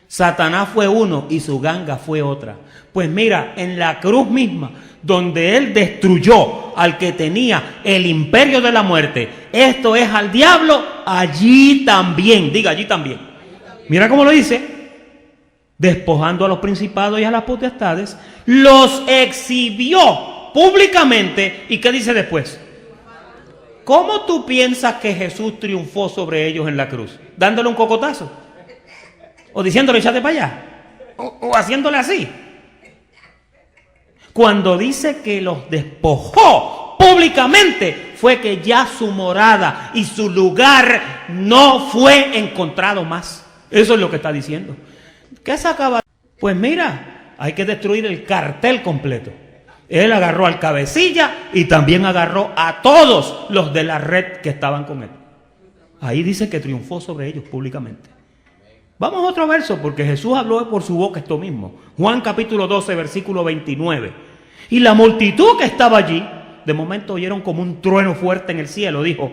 Satanás fue uno y su ganga fue otra. Pues mira, en la cruz misma, donde él destruyó al que tenía el imperio de la muerte, esto es al diablo, allí también, diga allí también. Mira cómo lo dice, despojando a los principados y a las potestades, los exhibió públicamente. ¿Y qué dice después? ¿Cómo tú piensas que Jesús triunfó sobre ellos en la cruz? ¿Dándole un cocotazo? ¿O diciéndole échate para allá? ¿O haciéndole así? Cuando dice que los despojó públicamente fue que ya su morada y su lugar no fue encontrado más. Eso es lo que está diciendo. ¿Qué se acaba? Pues mira, hay que destruir el cartel completo. Él agarró al cabecilla y también agarró a todos los de la red que estaban con él. Ahí dice que triunfó sobre ellos públicamente. Vamos a otro verso, porque Jesús habló por su boca esto mismo. Juan capítulo 12, versículo 29. Y la multitud que estaba allí, de momento oyeron como un trueno fuerte en el cielo. Dijo,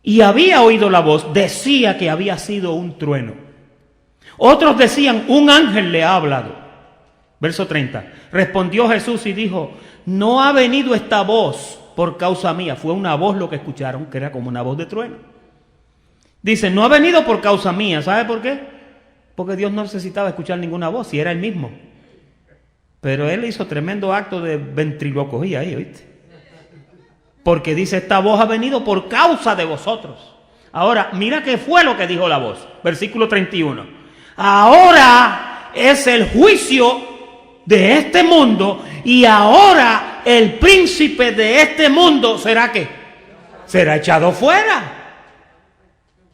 y había oído la voz, decía que había sido un trueno. Otros decían, un ángel le ha hablado. Verso 30. Respondió Jesús y dijo, no ha venido esta voz por causa mía. Fue una voz lo que escucharon, que era como una voz de trueno. Dice, no ha venido por causa mía. ¿Sabe por qué? Porque Dios no necesitaba escuchar ninguna voz, si era Él mismo. Pero Él hizo tremendo acto de ventriloquía ahí, ¿oíste? Porque dice, esta voz ha venido por causa de vosotros. Ahora, mira qué fue lo que dijo la voz. Versículo 31. Ahora es el juicio de este mundo y ahora el príncipe de este mundo será ¿qué? Será echado fuera.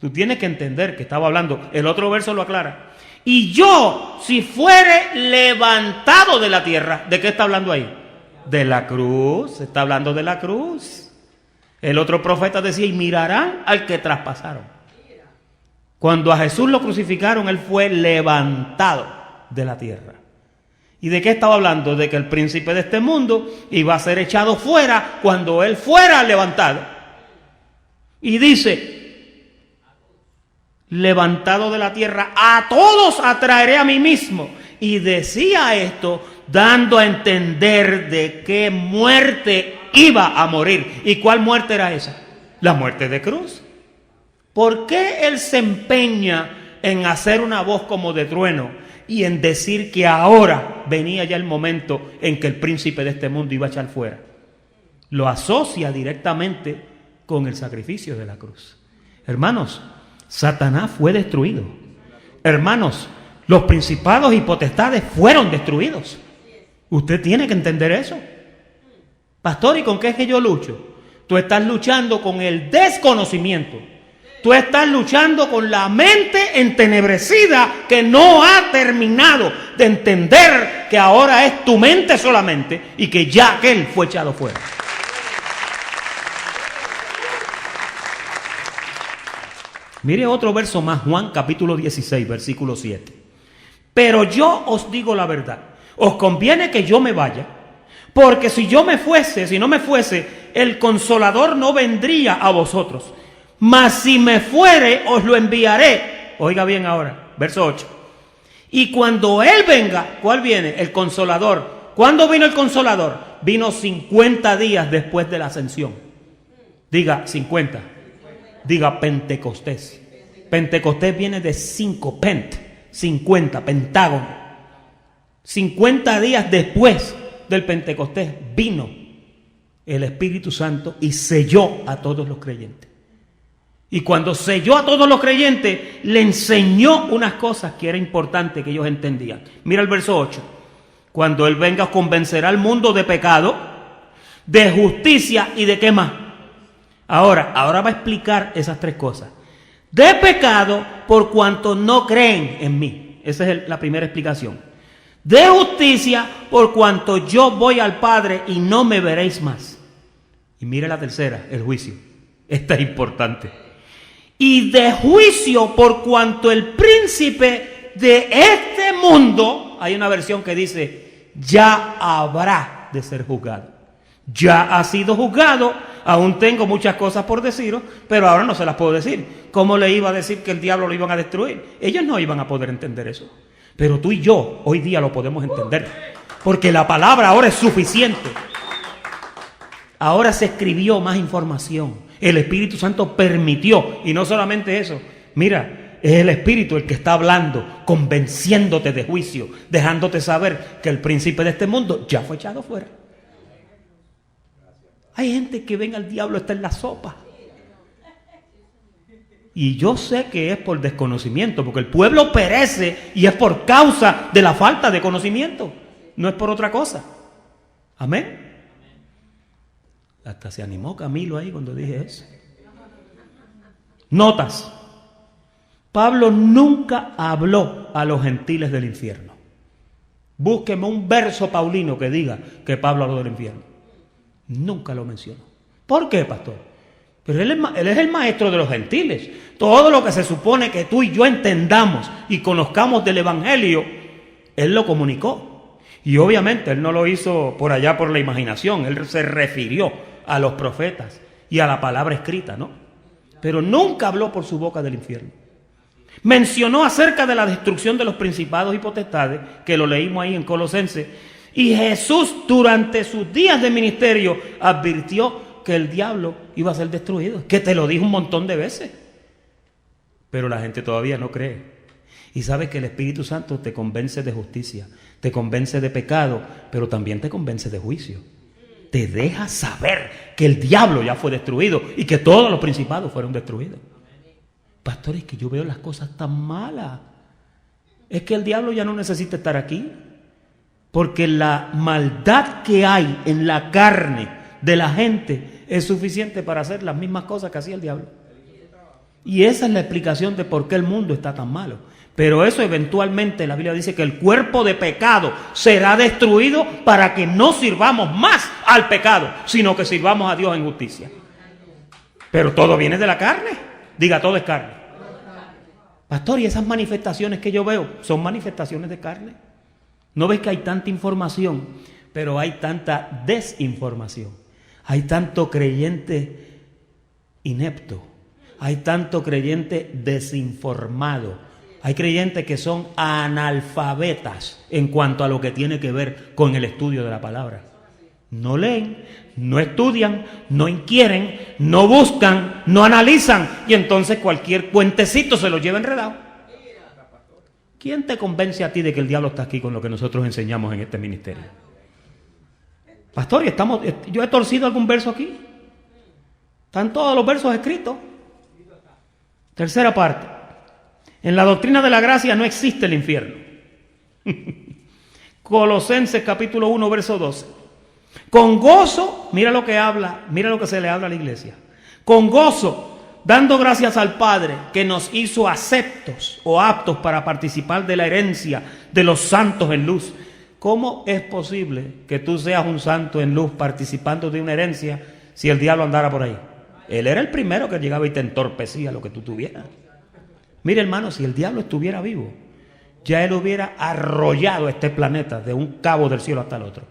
Tú tienes que entender que estaba hablando, el otro verso lo aclara. Y yo, si fuere levantado de la tierra, ¿de qué está hablando ahí? De la cruz, está hablando de la cruz. El otro profeta decía, y mirarán al que traspasaron. Cuando a Jesús lo crucificaron, Él fue levantado de la tierra. ¿Y de qué estaba hablando? De que el príncipe de este mundo iba a ser echado fuera cuando Él fuera levantado. Y dice, levantado de la tierra, a todos atraeré a mí mismo. Y decía esto dando a entender de qué muerte iba a morir. ¿Y cuál muerte era esa? La muerte de cruz. ¿Por qué Él se empeña en hacer una voz como de trueno y en decir que ahora venía ya el momento en que el príncipe de este mundo iba a echar fuera? Lo asocia directamente con el sacrificio de la cruz. Hermanos, Satanás fue destruido. Hermanos, los principados y potestades fueron destruidos. Usted tiene que entender eso. Pastor, ¿y con qué es que yo lucho? Tú estás luchando con el desconocimiento. Tú estás luchando con la mente entenebrecida que no ha terminado de entender que ahora es tu mente solamente y que ya aquel fue echado fuera. Mire otro verso más, Juan capítulo 16, versículo 7. Pero yo os digo la verdad, os conviene que yo me vaya, porque si no me fuese, el Consolador no vendría a vosotros. Mas si me fuere, os lo enviaré. Oiga bien ahora, verso 8. Y cuando Él venga, ¿cuál viene? El Consolador. ¿Cuándo vino el Consolador? Vino 50 días después de la ascensión. Diga 50. Diga Pentecostés. Pentecostés viene de 50, pentágono. 50 días después del Pentecostés vino el Espíritu Santo y selló a todos los creyentes. Y cuando selló a todos los creyentes, le enseñó unas cosas que era importante que ellos entendían. Mira el verso 8. Cuando Él venga, convencerá al mundo de pecado, de justicia y de qué más. Ahora va a explicar esas tres cosas. De pecado por cuanto no creen en mí. Esa es la primera explicación. De justicia por cuanto yo voy al Padre y no me veréis más. Y mire la tercera, el juicio. Esta es importante. Y de juicio por cuanto el príncipe de este mundo, hay una versión que dice, ya habrá de ser juzgado. Ya ha sido juzgado, aún tengo muchas cosas por deciros, pero ahora no se las puedo decir. ¿Cómo le iba a decir que el diablo lo iban a destruir? Ellos no iban a poder entender eso. Pero tú y yo hoy día lo podemos entender, porque la palabra ahora es suficiente. Ahora se escribió más información. El Espíritu Santo permitió, y no solamente eso, mira, es el Espíritu el que está hablando, convenciéndote de juicio, dejándote saber que el príncipe de este mundo ya fue echado fuera. Hay gente que ven al diablo, está en la sopa. Y yo sé que es por desconocimiento, porque el pueblo perece y es por causa de la falta de conocimiento, no es por otra cosa. Amén. Hasta se animó Camilo ahí cuando dije eso. Notas. Pablo nunca habló a los gentiles del infierno. Búsqueme un verso paulino que diga que Pablo habló del infierno. Nunca lo mencionó. ¿Por qué, pastor? Pero él es el maestro de los gentiles. Todo lo que se supone que tú y yo entendamos y conozcamos del evangelio, él lo comunicó. Y obviamente él no lo hizo por allá por la imaginación. Él se refirió a los profetas y a la palabra escrita, ¿no? Pero nunca habló por su boca del infierno. Mencionó acerca de la destrucción de los principados y potestades, que lo leímos ahí en Colosenses. Y Jesús durante sus días de ministerio advirtió que el diablo iba a ser destruido, que te lo dijo un montón de veces. Pero la gente todavía no cree. Y sabes que el Espíritu Santo te convence de justicia, te convence de pecado, pero también te convence de juicio. Te deja saber que el diablo ya fue destruido y que todos los principados fueron destruidos. Pastor, es que yo veo las cosas tan malas. Es que el diablo ya no necesita estar aquí. Porque la maldad que hay en la carne de la gente es suficiente para hacer las mismas cosas que hacía el diablo. Y esa es la explicación de por qué el mundo está tan malo. Pero eso eventualmente la Biblia dice que el cuerpo de pecado será destruido para que no sirvamos más al pecado, sino que sirvamos a Dios en justicia. Pero todo viene de la carne. Diga, todo es carne. Pastor, y esas manifestaciones que yo veo son manifestaciones de carne. ¿No ves que hay tanta información, pero hay tanta desinformación? Hay tanto creyente inepto. Hay tanto creyente desinformado. Hay creyentes que son analfabetas en cuanto a lo que tiene que ver con el estudio de la palabra. No leen, no estudian, no inquieren, no buscan, no analizan, y entonces cualquier cuentecito se lo lleva enredado. ¿Quién te convence a ti de que el diablo está aquí con lo que nosotros enseñamos en este ministerio? Pastor, yo he torcido algún verso aquí. Están todos los versos escritos. Tercera parte. En la doctrina de la gracia no existe el infierno. Colosenses capítulo 1, verso 12. Con gozo, mira lo que habla, mira lo que se le habla a la iglesia. Con gozo, dando gracias al Padre que nos hizo aceptos o aptos para participar de la herencia de los santos en luz. ¿Cómo es posible que tú seas un santo en luz participando de una herencia si el diablo andara por ahí? Él era el primero que llegaba y te entorpecía lo que tú tuvieras. Mire, hermano, si el diablo estuviera vivo, ya él hubiera arrollado este planeta de un cabo del cielo hasta el otro.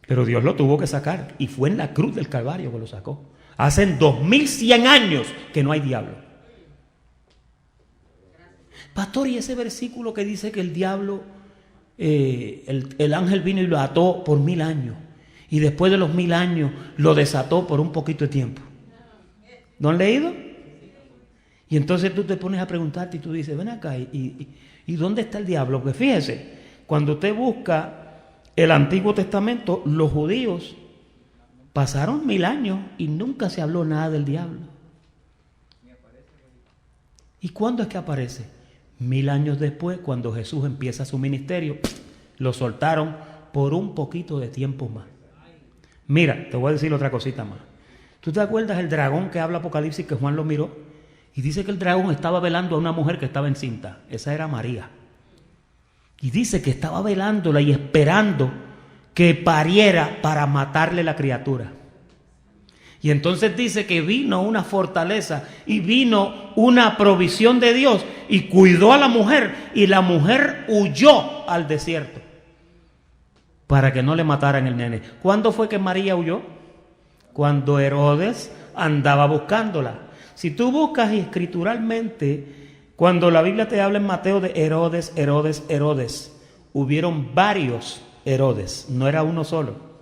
Pero Dios lo tuvo que sacar y fue en la cruz del Calvario que lo sacó. Hace 2100 años que no hay diablo. Pastor, y ese versículo que dice que el diablo, el ángel vino y lo ató por 1000 años y después de los 1000 años lo desató por un poquito de tiempo. ¿No han leído? Y entonces tú te pones a preguntarte y tú dices, ven acá, ¿y dónde está el diablo? Porque fíjese, cuando usted busca el Antiguo Testamento, los judíos pasaron 1000 años y nunca se habló nada del diablo. ¿Y cuándo es que aparece? 1000 años después, cuando Jesús empieza su ministerio, lo soltaron por un poquito de tiempo más. Mira, te voy a decir otra cosita más. ¿Tú te acuerdas el dragón que habla Apocalipsis, que Juan lo miró? Y dice que el dragón estaba velando a una mujer que estaba encinta. Esa era María. Y dice que estaba velándola y esperando que pariera para matarle la criatura. Y entonces dice que vino una fortaleza y vino una provisión de Dios y cuidó a la mujer, y la mujer huyó al desierto para que no le mataran el nene. ¿Cuándo fue que María huyó? Cuando Herodes andaba buscándola. Si tú buscas escrituralmente, cuando la Biblia te habla en Mateo de Herodes, hubieron varios Herodes, no era uno solo.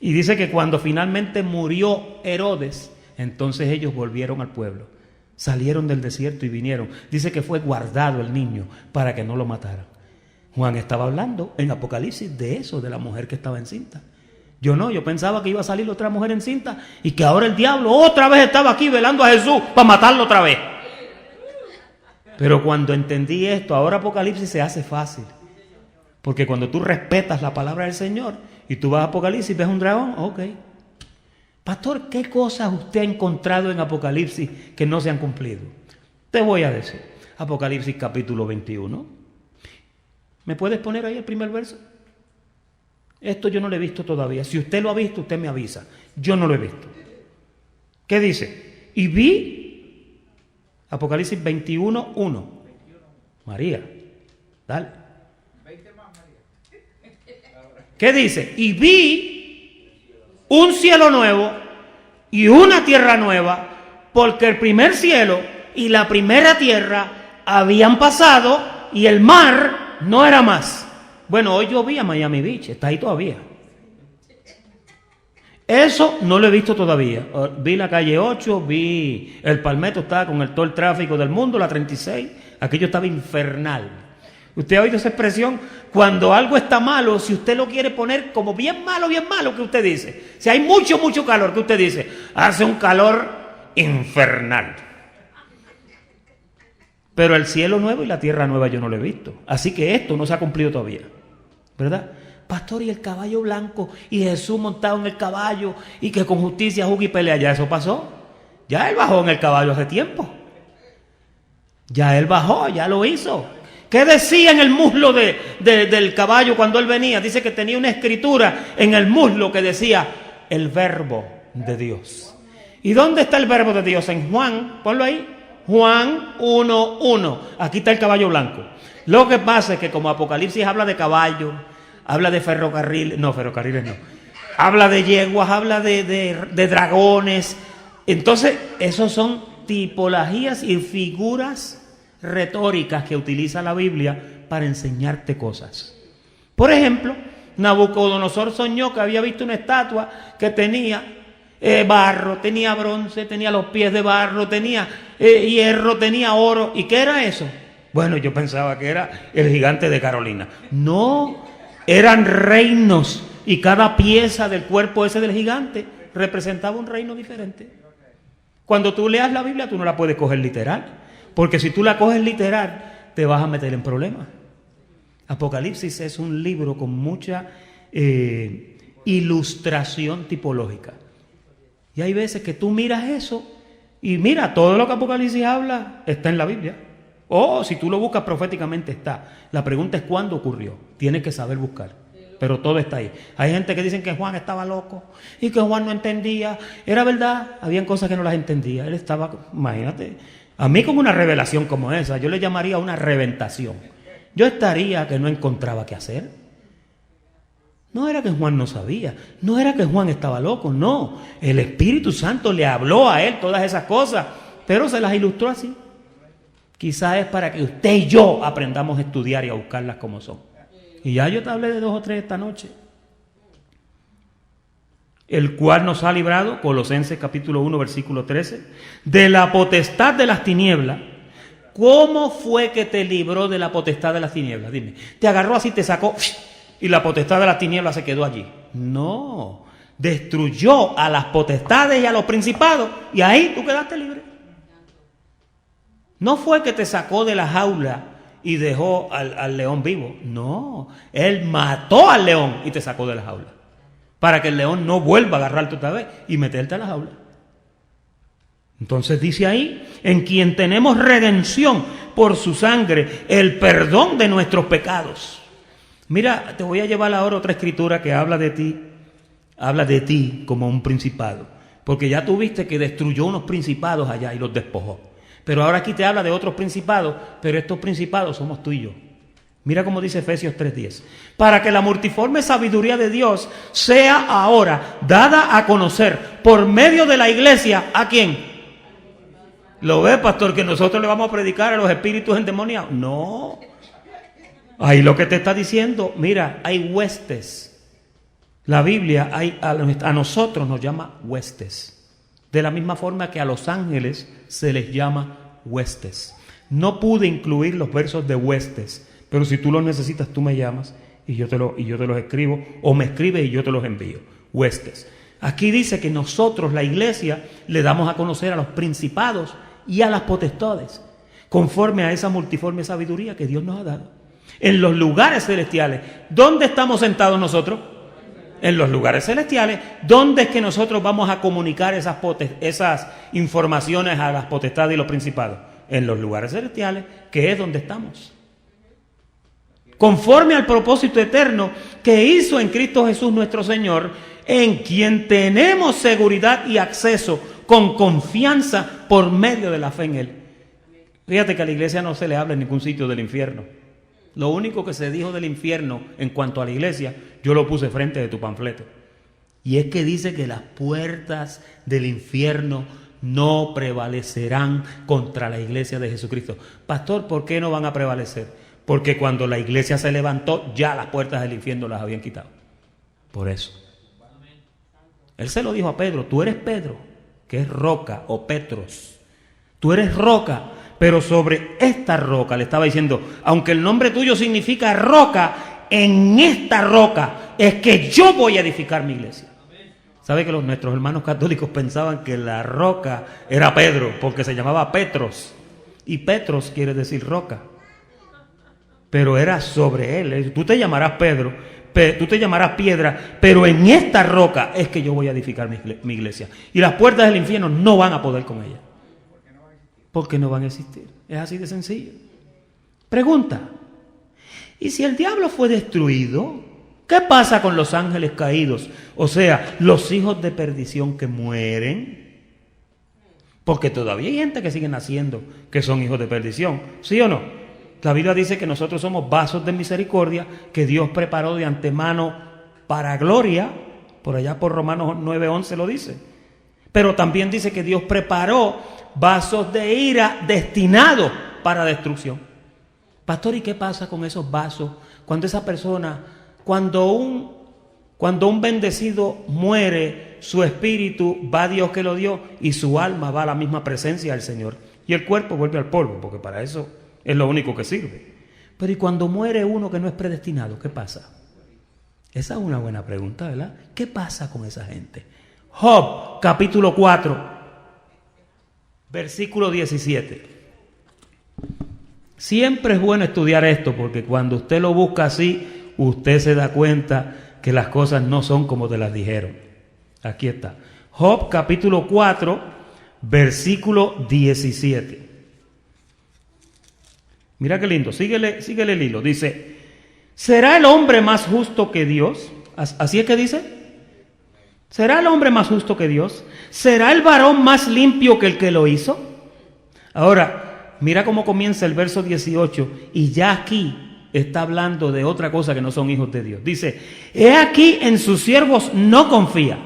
Y dice que cuando finalmente murió Herodes, entonces ellos volvieron al pueblo. Salieron del desierto y vinieron. Dice que fue guardado el niño para que no lo mataran. Juan estaba hablando en Apocalipsis de eso, de la mujer que estaba encinta. Yo pensaba que iba a salir otra mujer encinta y que ahora el diablo otra vez estaba aquí velando a Jesús para matarlo otra vez. Pero cuando entendí esto, ahora Apocalipsis se hace fácil. Porque cuando tú respetas la palabra del Señor y tú vas a Apocalipsis y ves un dragón, ok. Pastor, ¿qué cosas usted ha encontrado en Apocalipsis que no se han cumplido? Te voy a decir. Apocalipsis capítulo 21. ¿Me puedes poner ahí el primer verso? Esto yo no lo he visto todavía. Si usted lo ha visto, usted me avisa. Yo no lo he visto. ¿Qué dice? Y vi, Apocalipsis 21, 1. María, dale. ¿Qué dice? Y vi un cielo nuevo y una tierra nueva, porque el primer cielo y la primera tierra habían pasado y el mar no era más. Bueno, hoy yo vi a Miami Beach, está ahí todavía. Eso no lo he visto todavía. Vi la calle 8, vi el Palmetto, estaba con todo el tráfico del mundo, la 36, aquello estaba infernal. Usted ha oído esa expresión, cuando algo está malo, si usted lo quiere poner como bien malo, ¿qué usted dice? Si hay mucho calor, ¿qué usted dice? Hace un calor infernal. Pero el cielo nuevo y la tierra nueva yo no lo he visto. Así que esto no se ha cumplido todavía, ¿verdad? Pastor, y el caballo blanco, y Jesús montado en el caballo, y que con justicia juzga y pelea, ya eso pasó. Ya él bajó en el caballo hace tiempo. Ya él bajó, ya lo hizo. ¿Qué decía en el muslo del caballo cuando él venía? Dice que tenía una escritura en el muslo que decía el verbo de Dios. ¿Y dónde está el verbo de Dios? En Juan, ponlo ahí. Juan 1:1. Aquí está el caballo blanco. Lo que pasa es que como Apocalipsis habla de caballo, habla de ferrocarriles no, habla de yeguas, habla de dragones. Entonces, esos son tipologías y figuras retóricas que utiliza la Biblia para enseñarte cosas. Por ejemplo, Nabucodonosor soñó que había visto una estatua que tenía barro, tenía bronce, tenía los pies de barro, tenía hierro, tenía oro. ¿Y qué era eso? Bueno, yo pensaba que era el gigante de Carolina. No, eran reinos y cada pieza del cuerpo ese del gigante representaba un reino diferente. Cuando tú leas la Biblia, tú no la puedes coger literal, porque si tú la coges literal, te vas a meter en problemas. Apocalipsis es un libro con mucha ilustración tipológica. Y hay veces que tú miras eso y mira, todo lo que Apocalipsis habla está en la Biblia. O si tú lo buscas proféticamente está. La pregunta es ¿cuándo ocurrió? Tienes que saber buscar. Pero todo está ahí. Hay gente que dicen que Juan estaba loco y que Juan no entendía. Era verdad, habían cosas que no las entendía. Él estaba, imagínate, a mí con una revelación como esa, yo le llamaría una reventación. Yo estaría que no encontraba qué hacer. No era que Juan no sabía, no era que Juan estaba loco, no. El Espíritu Santo le habló a él todas esas cosas, pero se las ilustró así. Quizás es para que usted y yo aprendamos a estudiar y a buscarlas como son. Y ya yo te hablé de 2 o 3 esta noche. El cual nos ha librado, Colosenses capítulo 1, versículo 13, de la potestad de las tinieblas. ¿Cómo fue que te libró de la potestad de las tinieblas? Dime, te agarró así, te sacó y la potestad de las tinieblas se quedó allí. No, destruyó a las potestades y a los principados y ahí tú quedaste libre. No fue que te sacó de la jaula y dejó al león vivo. No, él mató al león y te sacó de la jaula para que el león no vuelva a agarrarte otra vez y meterte a la jaula. Entonces dice ahí, en quien tenemos redención por su sangre, el perdón de nuestros pecados. Mira, te voy a llevar ahora otra escritura que habla de ti como un principado, porque ya tú viste que destruyó unos principados allá y los despojó. Pero ahora aquí te habla de otros principados, pero estos principados somos tú y yo. Mira cómo dice Efesios 3:10. Para que la multiforme sabiduría de Dios sea ahora dada a conocer por medio de la iglesia, ¿a quién? ¿Lo ve, pastor, que nosotros le vamos a predicar a los espíritus endemoniados? No. Ahí lo que te está diciendo, mira, hay huestes. La Biblia a nosotros nos llama huestes. De la misma forma que a los ángeles se les llama huestes. No pude incluir los versos de huestes, pero si tú los necesitas, tú me llamas y yo te los escribo, o me escribes y yo te los envío. Huestes. Aquí dice que nosotros, la iglesia, le damos a conocer a los principados y a las potestades, conforme a esa multiforme sabiduría que Dios nos ha dado. En los lugares celestiales, ¿dónde estamos sentados nosotros? En los lugares celestiales. ¿Dónde es que nosotros vamos a comunicar esas informaciones a las potestades y los principados? En los lugares celestiales, que es donde estamos. Conforme al propósito eterno que hizo en Cristo Jesús nuestro Señor, en quien tenemos seguridad y acceso con confianza por medio de la fe en Él. Fíjate que a la iglesia no se le habla en ningún sitio del infierno. Lo único que se dijo del infierno en cuanto a la iglesia, yo lo puse frente de tu panfleto. Y es que dice que las puertas del infierno no prevalecerán contra la iglesia de Jesucristo. Pastor, ¿por qué no van a prevalecer? Porque cuando la iglesia se levantó, ya las puertas del infierno las habían quitado. Por eso. Él se lo dijo a Pedro, tú eres Pedro, que es roca o Petros. Tú eres roca, pero sobre esta roca, le estaba diciendo, aunque el nombre tuyo significa roca, en esta roca es que yo voy a edificar mi iglesia. ¿Sabe que nuestros hermanos católicos pensaban que la roca era Pedro, porque se llamaba Petros? Y Petros quiere decir roca. Pero era sobre él. Tú te llamarás Pedro, tú te llamarás piedra, pero en esta roca es que yo voy a edificar mi iglesia. Y las puertas del infierno no van a poder con ella. Porque no van a existir. Es así de sencillo. Pregunta: ¿y si el diablo fue destruido? ¿Qué pasa con los ángeles caídos? O sea, los hijos de perdición que mueren. Porque todavía hay gente que sigue naciendo que son hijos de perdición. ¿Sí o no? La Biblia dice que nosotros somos vasos de misericordia que Dios preparó de antemano para gloria. Por allá por Romanos 9:11 lo dice. Pero también dice que Dios preparó vasos de ira destinados para destrucción. Pastor, ¿y qué pasa con esos vasos? Cuando esa persona, cuando un bendecido muere, su espíritu va a Dios que lo dio y su alma va a la misma presencia del Señor. Y el cuerpo vuelve al polvo, porque para eso es lo único que sirve. Pero ¿y cuando muere uno que no es predestinado? ¿Qué pasa? Esa es una buena pregunta, ¿verdad? ¿Qué pasa con esa gente? Job, capítulo 4, versículo 17. Siempre es bueno estudiar esto, porque cuando usted lo busca así, usted se da cuenta que las cosas no son como te las dijeron. Aquí está. Job, capítulo 4, versículo 17. Mira qué lindo, síguele el hilo. Dice, ¿será el hombre más justo que Dios? ¿Así es que dice? ¿Será el hombre más justo que Dios? ¿Será el varón más limpio que el que lo hizo? Ahora, mira cómo comienza el verso 18, y ya aquí está hablando de otra cosa que no son hijos de Dios. Dice, he aquí en sus siervos no confía.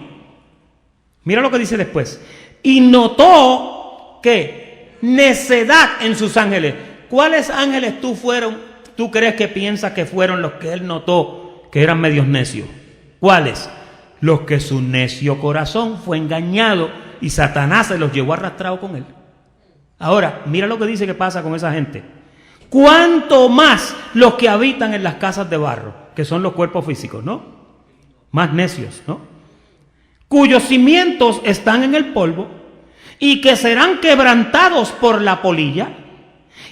Mira lo que dice después. Y notó que necedad en sus ángeles. ¿Cuáles ángeles tú crees que piensas que fueron los que él notó que eran medios necios? ¿Cuáles? Los que su necio corazón fue engañado y Satanás se los llevó arrastrado con él. Ahora, mira lo que dice que pasa con esa gente. ¿Cuánto más los que habitan en las casas de barro, que son los cuerpos físicos, ¿no? Más necios, ¿no? Cuyos cimientos están en el polvo y que serán quebrantados por la polilla.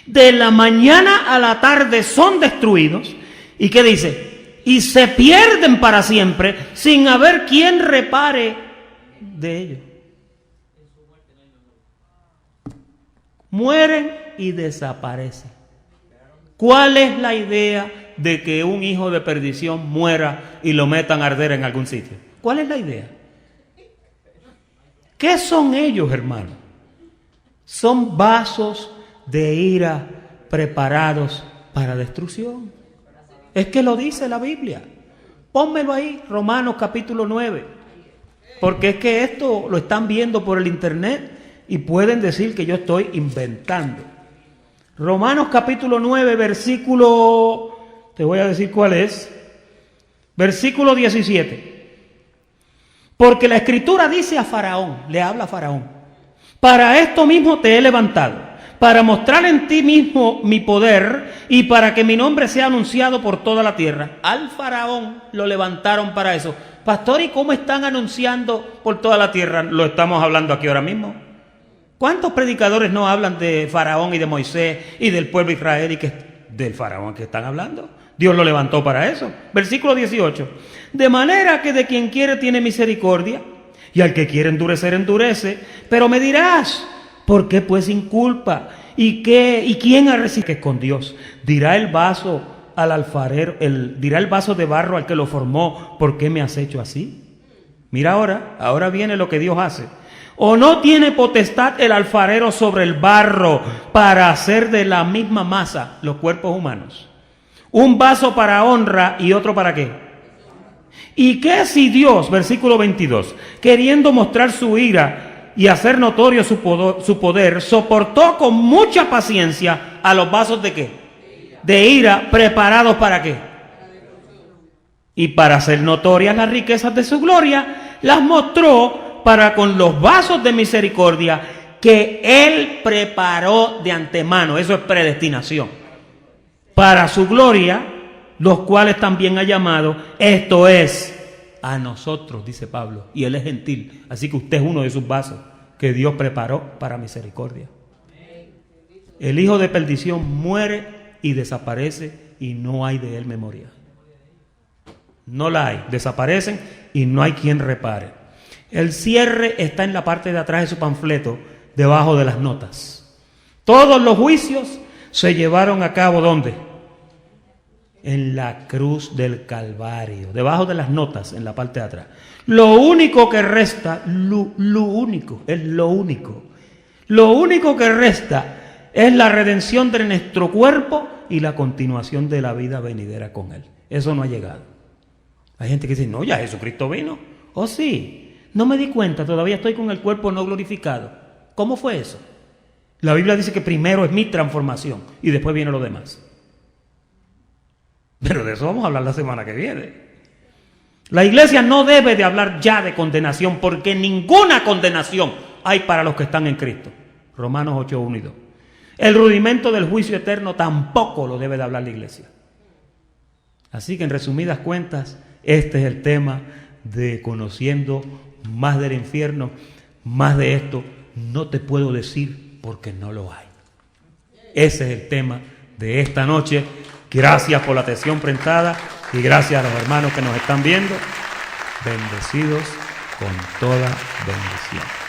De la mañana a la tarde son destruidos. ¿Y qué dice? Y se pierden para siempre sin haber quien repare de ellos. Mueren y desaparecen. ¿Cuál es la idea de que un hijo de perdición muera y lo metan a arder en algún sitio? ¿Cuál es la idea? ¿Qué son ellos, hermano? Son vasos de ira preparados para destrucción. Es que lo dice la Biblia. Pónmelo ahí, Romanos capítulo 9. Porque es que esto lo están viendo por el internet y pueden decir que yo estoy inventando. Romanos capítulo 9, versículo, te voy a decir cuál es. Versículo 17. Porque la Escritura dice a Faraón, le habla a Faraón, para esto mismo te he levantado, para mostrar en ti mismo mi poder y para que mi nombre sea anunciado por toda la tierra. Al Faraón lo levantaron para eso. Pastor, ¿y cómo están anunciando por toda la tierra? Lo estamos hablando aquí ahora mismo. ¿Cuántos predicadores no hablan de Faraón y de Moisés y del pueblo de Israel y que del Faraón que están hablando? Dios lo levantó para eso. Versículo 18. De manera que de quien quiere tiene misericordia, y al que quiere endurecer, endurece. Pero me dirás, ¿por qué pues sin culpa? ¿Y quién ha recibido que es con Dios? Dirá el vaso al alfarero, dirá el vaso de barro al que lo formó, ¿por qué me has hecho así? Mira ahora viene lo que Dios hace. ¿O no tiene potestad el alfarero sobre el barro para hacer de la misma masa los cuerpos humanos? Un vaso para honra y otro para qué. ¿Y qué si Dios, versículo 22, queriendo mostrar su ira y hacer notorio su poder, soportó con mucha paciencia a los vasos de qué? De ira, preparados para qué? Y para hacer notorias las riquezas de su gloria, las mostró para con los vasos de misericordia que Él preparó de antemano. Eso es predestinación. Para su gloria, los cuales también ha llamado, esto es, a nosotros, dice Pablo, y Él es gentil. Así que usted es uno de sus vasos que Dios preparó para misericordia. El hijo de perdición muere y desaparece y no hay de él memoria. No la hay, desaparecen y no hay quien repare. El cierre está en la parte de atrás de su panfleto, debajo de las notas. Todos los juicios se llevaron a cabo, ¿dónde? En la cruz del Calvario, debajo de las notas, en la parte de atrás. Lo único que resta, lo único que resta es la redención de nuestro cuerpo y la continuación de la vida venidera con Él. Eso no ha llegado. Hay gente que dice, no, ya Jesucristo vino. Oh, sí, no me di cuenta, todavía estoy con el cuerpo no glorificado. ¿Cómo fue eso? La Biblia dice que primero es mi transformación y después viene lo demás. Pero de eso vamos a hablar la semana que viene. La iglesia no debe de hablar ya de condenación, porque ninguna condenación hay para los que están en Cristo. Romanos 8, 1 y 2. El rudimento del juicio eterno tampoco lo debe de hablar la iglesia. Así que en resumidas cuentas, este es el tema de conociendo más del infierno, más de esto. No te puedo decir porque no lo hay. Ese es el tema de esta noche. Gracias por la atención prestada y gracias a los hermanos que nos están viendo. Bendecidos con toda bendición.